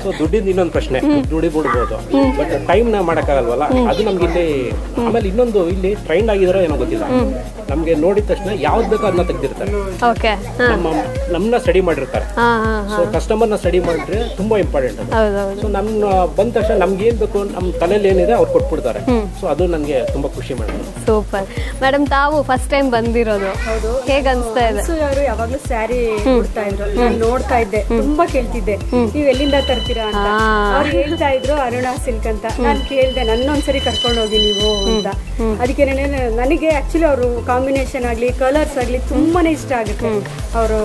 ಸೊ ದುಡ್ಡಿಂದ ಇನ್ನೊಂದು ಪ್ರಶ್ನೆ, ದುಡ್ಡಿ ಬಿಡ್ಬೋದು, ಬಟ್ ಟೈಮ್ ನ ಮಾಡಕ್ಕಾಗಲ್ವಲ್ಲ, ಅದು ನಮ್ಗೆ ಇಲ್ಲಿ. ಆಮೇಲೆ ಇನ್ನೊಂದು, ಇಲ್ಲಿ ಟ್ರೈನ್ ಆಗಿದಾರೋ ಏನೋ ಗೊತ್ತಿಲ್ಲ, ನಮ್ಗೆ ನೋಡಿದ ತಕ್ಷಣ ಯಾವ್ದು ಬೇಕೋ ಅದನ್ನ ತೆಗ್ದಿರ್ತಾರೆ, ನಮ್ಮನ್ನ ಸ್ಟಡಿ ಮಾಡಿರ್ತಾರೆ. ಸೊ ಕಸ್ಟಮರ್ ನ ಸ್ಟಡಿ ಮಾಡಿದ್ರೆ ತುಂಬಾ ಇಂಪಾರ್ಟೆಂಟ್ ಅದು. ಸೊ ನಮ್ಮ ಬಂದ ತಕ್ಷಣ ನಮ್ಗೆ ಏನ್ ಬೇಕು, ನಮ್ಮ ತಲೆಯಲ್ಲಿ ಏನಿದೆ ಅವ್ರು ಕೊಟ್ಬಿಡ್ತಾರೆ. ಸೊ ಅದು ನನಗೆ ತುಂಬಾ ಖುಷಿ ಮೇಡಮ್. ಸೂಪರ್ ಮೇಡಮ್, ತಾವು ಫಸ್ಟ್ ಟೈಮ್ ಬಂದಿರೋದು, ಹೇಗೆ ಅನ್ಸ್ತಾ ಇದೆ? ಅವರು ಯಾವಾಗ್ಲೂ ಸ್ಯಾರಿ ಕೊಡ್ತಾ ಇದ್ರು, ನಾನು ನೋಡ್ತಾ ಇದ್ದೆ, ತುಂಬಾ ಕೇಳ್ತಿದ್ದೆ ನೀವ್ ಎಲ್ಲಿಂದ ತರ್ತೀರಾ ಅಂತ. ಅವ್ರು ಹೇಳ್ತಾ ಇದ್ರು ಅರುಣಾ ಸಿಲ್ಕ್ ಅಂತ. ನಾನು ಕೇಳ್ದೆ, ನನ್ನೊಂದ್ಸರಿ ಕರ್ಕೊಂಡು ಹೋಗಿ ನೀವು ಅಂತ. ಅದಕ್ಕೆ ನನಗೆ ಆಕ್ಚುಲಿ ಅವರು ಕಾಂಬಿನೇಷನ್ ಆಗ್ಲಿ, ಕಲರ್ಸ್ ಆಗ್ಲಿ ತುಂಬಾನೇ ಇಷ್ಟ ಆಗುತ್ತೆ ಅವರು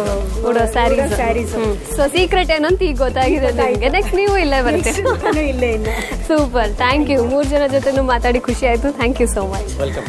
ಸ್ಯಾರೀಸ್. ಸೊ ಸೀಕ್ರೆಟ್ ಏನು ಅಂತ ಈಗ ಗೊತ್ತಾಗಿದೆ ನನಗೆ. ನೆಕ್ಸ್ಟ್ ನೀವು ಇಲ್ಲೇ ಬರ್ತೀವಿ. ಇಲ್ಲೇ ಇಲ್ಲ. Super, thank you. 3 ಜನ ಜೊತೆನೂ ಮಾತಾಡಿ ಖುಷಿ ಆಯ್ತು. Thank you so much. Welcome.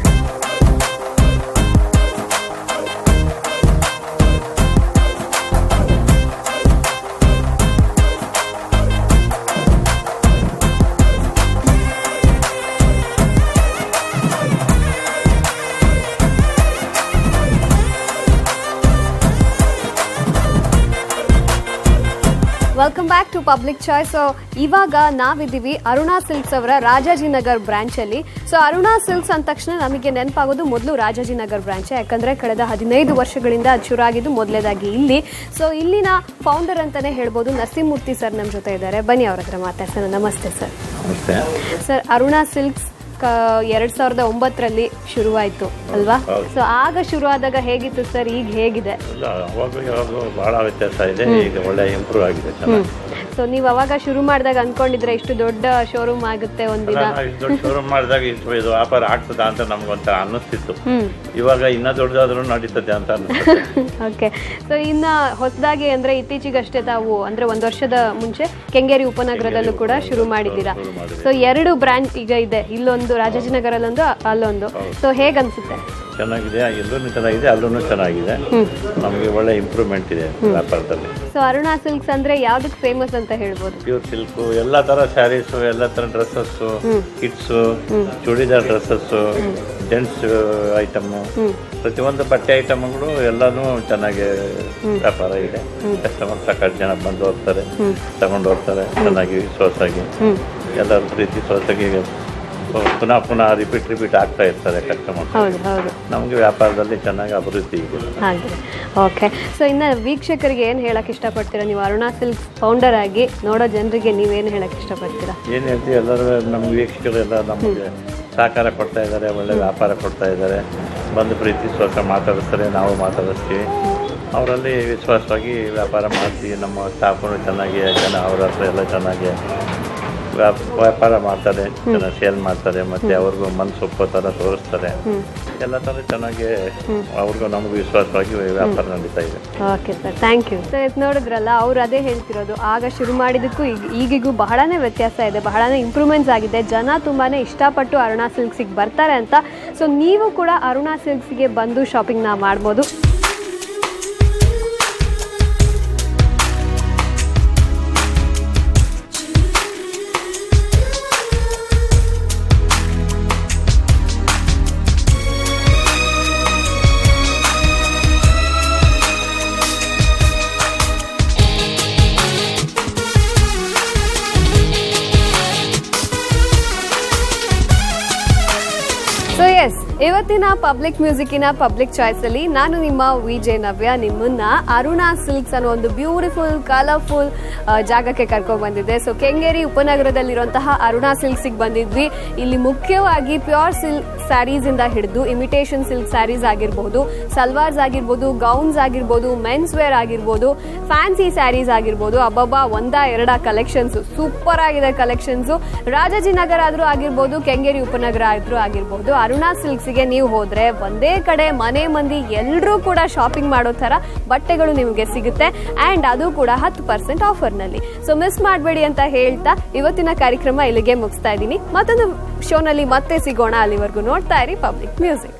Welcome back to public choice. So ಇವಾಗ ನಾವಿದ್ದೀವಿ ಅರುಣಾ ಸಿಲ್ಕ್ಸ್ ಅವರ ರಾಜಾಜಿನಗರ್ ಬ್ರಾಂಚಲ್ಲಿ. ಸೊ ಅರುಣಾ ಸಿಲ್ಕ್ಸ್ ಅಂದ ತಕ್ಷಣ ನಮಗೆ ನೆನಪಾಗೋದು ಮೊದಲು ರಾಜಾಜಿನಗರ್ ಬ್ರಾಂಚ್, ಯಾಕಂದರೆ ಕಳೆದ 15 ವರ್ಷಗಳಿಂದ ಅದು ಶುರು ಆಗಿದ್ದು ಮೊದಲೇದಾಗಿ ಇಲ್ಲಿ. ಸೊ ಇಲ್ಲಿನ ಫೌಂಡರ್ ಅಂತಾನೆ ಹೇಳ್ಬೋದು. ನರಸಿಂಹಮೂರ್ತಿ ಸರ್ ನಮ್ಮ ಜೊತೆ ಇದ್ದಾರೆ, ಬನ್ನಿ ಅವ್ರ ಹತ್ರ ಮಾತಾಡ್ಸೋಣ. ನಮಸ್ತೆ ಸರ್. ಸರ್, ಅರುಣಾ ಸಿಲ್ಕ್ಸ್ 2009ರಲ್ಲಿ ಶುರುವಾಯಿತು ಅಲ್ವಾ? ಸೊ ಆಗ ಶುರುವಾದಾಗ ಹೇಗಿತ್ತು ಸರ್, ಈಗ ಹೇಗಿದೆ? ಬಹಳ ವ್ಯತ್ಯಾಸ ಇದೆ, ಈಗ ಒಳ್ಳೆ ಇಂಪ್ರೂವ್ ಆಗಿದೆ. ಸೊ ನೀವು ಅವಾಗ ಶುರು ಮಾಡಿದಾಗ ಅನ್ಕೊಂಡಿದ್ರೆ ಇಷ್ಟು ದೊಡ್ಡ ಶೋರೂಮ್ ಆಗುತ್ತೆ ಒಂದಿನ? ದೊಡ್ಡ ಶೋರೂಮ್ ಮಾಡಿದಾಗ ಇದು ವ್ಯಾಪಾರ ಆಗ್ತದ ಅಂತ ನಮ್ಗೊಂಥರ ಅನ್ನಿಸ್ತಿತ್ತು. ಇವಾಗ ಇನ್ನ ದೊಡ್ಡದಾದ್ರೂ ನಡೀತದೆ ಅಂತ ಅನ್ಸುತ್ತೆ. ಓಕೆ. ಸೊ ಇನ್ನ ಹೊಸದಾಗಿ ಅಂದ್ರೆ ಇತ್ತೀಚೆಗಷ್ಟೇ ತಾವು ಅಂದ್ರೆ 1 ವರ್ಷದ ಮುಂಚೆ ಕೆಂಗೇರಿ ಉಪನಗರದಲ್ಲೂ ಕೂಡ ಶುರು ಮಾಡಿದ್ದೀರಾ. ಸೊ 2 ಬ್ರಾಂಚ್ ಈಗ ಇದೆ, ಇಲ್ಲೊಂದು ರಾಜಾಜಿನಗರಲ್ಲೊಂದು, ಅಲ್ಲೊಂದು. ಸೊ ಹೇಗೆ ಅನ್ಸುತ್ತೆ? ಚೆನ್ನಾಗಿದೆ, ಎಲ್ಲೂ ಚೆನ್ನಾಗಿದೆ, ಅಲ್ಲೂ ಚೆನ್ನಾಗಿದೆ. ನಮಗೆ ಒಳ್ಳೆ ಇಂಪ್ರೂವ್ಮೆಂಟ್ ಇದೆ ವ್ಯಾಪಾರದಲ್ಲಿ. ಸೊ ಅರುಣಾ ಸಿಲ್ಕ್ಸ್ ಅಂದ್ರೆ ಯಾವ್ದಕ್ಕೆ ಫೇಮಸ್ ಅಂತ ಹೇಳ್ಬೋದು? ಪ್ಯೂರ್ ಸಿಲ್ಕ್, ಎಲ್ಲ ತರ ಸ್ಯಾರೀಸು, ಎಲ್ಲ ತರ dresses, kids, churidar dresses, gents item, ಪ್ರತಿಯೊಂದು ಬಟ್ಟೆ ಐಟಮ್ಗಳು ಎಲ್ಲಾನು ಚೆನ್ನಾಗಿ ವ್ಯಾಪಾರ ಇದೆ. ಕಸ್ಟಮರ್ ಸಾಕಷ್ಟು ಜನ ಬಂದು ಹೋಗ್ತಾರೆ, ತಗೊಂಡು ಹೋಗ್ತಾರೆ, ಚೆನ್ನಾಗಿ ವಿಶ್ವಾಸಾಗಿ ಎಲ್ಲರ ಪ್ರೀತಿ ವಿಶ್ವಾಸಾಗಿ ಪುನಃ ರಿಪೀಟ್ ಆಗ್ತಾ ಇರ್ತಾರೆ ಕಸ್ಟಮರ್. ನಮಗೆ ವ್ಯಾಪಾರದಲ್ಲಿ ಚೆನ್ನಾಗಿ ಅಭಿವೃದ್ಧಿ ಇದೆ. ಓಕೆ. ಸೊ ಇನ್ನು ವೀಕ್ಷಕರಿಗೆ ಏನು ಹೇಳಕ್ ಇಷ್ಟಪಡ್ತೀರಾ ನೀವು? ಅರುಣಾ ಸಿಲ್ಕ್ಸ್ ಫೌಂಡರ್ ಆಗಿ ನೋಡೋ ಜನರಿಗೆ ನೀವೇನು ಹೇಳಕ್ ಇಷ್ಟಪಡ್ತೀರಾ? ಏನು ಹೇಳ್ತೀವಿ, ಎಲ್ಲರೂ ನಮ್ಮ ವೀಕ್ಷಕರೆಲ್ಲ ನಮಗೆ ಸಹಕಾರ ಕೊಡ್ತಾ ಇದ್ದಾರೆ, ಒಳ್ಳೆ ವ್ಯಾಪಾರ ಕೊಡ್ತಾ ಇದ್ದಾರೆ, ಬಂದು ಪ್ರೀತಿ ವಿಶ್ವಾಸ ಮಾತಾಡಿಸ್ತಾರೆ, ನಾವು ಮಾತಾಡಿಸ್ತೀವಿ. ಅವರಲ್ಲಿ ವಿಶ್ವಾಸವಾಗಿ ವ್ಯಾಪಾರ ಮಾಡ್ತೀವಿ. ನಮ್ಮ ಸ್ಟಾಫರು ಚೆನ್ನಾಗಿ ಜನ ಅವ್ರ ಹತ್ರ ಎಲ್ಲ ಚೆನ್ನಾಗಿ ವ್ಯಾಪಾರ ಮಾಡ್ತಾರೆ, ಚೆನ್ನಾಗಿ ಸೇಲ್ ಮಾಡ್ತಾರೆ, ಮತ್ತೆ ಅವ್ರಿಗೂ ಮನಸ್ಸು ಒಪ್ಪೋ ಥರ ತೋರಿಸ್ತಾರೆ. ಎಲ್ಲ ಥರ ಚೆನ್ನಾಗಿ ಅವ್ರಿಗೂ ನಮಗೂ ವಿಶ್ವಾಸವಾಗಿ ವ್ಯಾಪಾರ ನಡೀತಾ ಇದೆ. Okay sir, thank you. Sir, ನೋಡಿದ್ರಲ್ಲ, ಅವ್ರು ಅದೇ ಹೇಳ್ತಿರೋದು, ಆಗ ಶುರು ಮಾಡಿದ್ದಕ್ಕೂ ಈಗಿಗೂ ಬಹಳನೇ ವ್ಯತ್ಯಾಸ ಇದೆ, ಬಹಳನೇ ಇಂಪ್ರೂವ್ಮೆಂಟ್ಸ್ ಆಗಿದೆ. ಜನ ತುಂಬಾನೇ ಇಷ್ಟಪಟ್ಟು ಅರುಣಾ ಸಿಲ್ಕ್ಸಿಗೆ ಬರ್ತಾರೆ ಅಂತ. ಸೊ ನೀವು ಕೂಡ ಅರುಣಾ ಸಿಲ್ಕ್ಸ್ಗೆ ಬಂದು ಶಾಪಿಂಗ್ನ ಮಾಡ್ಬೋದು. ಸೊ ಎಸ್, ಇವತ್ತಿನ ಪಬ್ಲಿಕ್ ಮ್ಯೂಸಿಕ್ಕಿನ ಪಬ್ಲಿಕ್ ಚಾಯ್ಸ್ ಅಲ್ಲಿ ನಾನು ನಿಮ್ಮ ವಿಜೆ ನವ್ಯ ನಿಮ್ಮನ್ನ ಅರುಣಾ ಸಿಲ್ಕ್ಸ್ ಅನ್ನೋ ಒಂದು ಬ್ಯೂಟಿಫುಲ್ ಕಲರ್ಫುಲ್ ಜಾಗಕ್ಕೆ ಕರ್ಕೊಂಡು ಬಂದಿದ್ದೆ. ಸೊ ಕೆಂಗೇರಿ ಉಪನಗರದಲ್ಲಿರುವಂತಹ ಅರುಣಾ ಸಿಲ್ಕ್ಸಿಗೆ ಬಂದಿದ್ವಿ. ಇಲ್ಲಿ ಮುಖ್ಯವಾಗಿ ಪ್ಯೂರ್ ಸಿಲ್ಕ್ ಸ್ಯಾರೀಸ್ ಇಂದ ಹಿಡಿದು ಇಮಿಟೇಷನ್ ಸಿಲ್ಕ್ ಸ್ಯಾರೀಸ್ ಆಗಿರ್ಬೋದು, ಸಲ್ವಾರ್ಸ್ ಆಗಿರ್ಬೋದು, ಗೌನ್ಸ್ ಆಗಿರ್ಬೋದು, ಮೆನ್ಸ್ ವೇರ್ ಆಗಿರ್ಬೋದು, ಫ್ಯಾನ್ಸಿ ಸ್ಯಾರೀಸ್ ಆಗಿರ್ಬೋದು, ಅಬ್ಬಬ್ಬಾ 1-2 ಕಲೆಕ್ಷನ್ಸ್ ಸೂಪರ್ ಆಗಿದೆ. ಕಲೆಕ್ಷನ್ಸ್ ರಾಜಾಜಿನಗರ ಆದ್ರೂ ಆಗಿರ್ಬೋದು, ಕೆಂಗೇರಿ ಉಪನಗರ ಆದ್ರೂ ಆಗಿರ್ಬೋದು, ಅರುಣಾ ಸಿಲ್ಕ್ಸ್ಗೆ ನೀವು ಹೋದ್ರೆ ಒಂದೇ ಕಡೆ ಮನೆ ಮಂದಿ ಎಲ್ಲರೂ ಕೂಡ ಶಾಪಿಂಗ್ ಮಾಡೋ ತರ ಬಟ್ಟೆಗಳು ನಿಮಗೆ ಸಿಗುತ್ತೆ, ಅಂಡ್ ಅದು ಕೂಡ 10% ಆಫರ್ ನಲ್ಲಿ. ಸೊ ಮಿಸ್ ಮಾಡಬೇಡಿ ಅಂತ ಹೇಳ್ತಾ ಇವತ್ತಿನ ಕಾರ್ಯಕ್ರಮ ಇಲ್ಲಿಗೆ ಮುಗಿಸ್ತಾ ಇದ್ದೀನಿ. ಮತ್ತೊಂದು ಶೋನಲ್ಲಿ ಮತ್ತೆ ಸಿಗೋಣ. ಅಲ್ಲಿವರೆಗೂ ನೋಡ್ತಾ ಇರಿ ಪಬ್ಲಿಕ್ ಮ್ಯೂಸಿಕ್.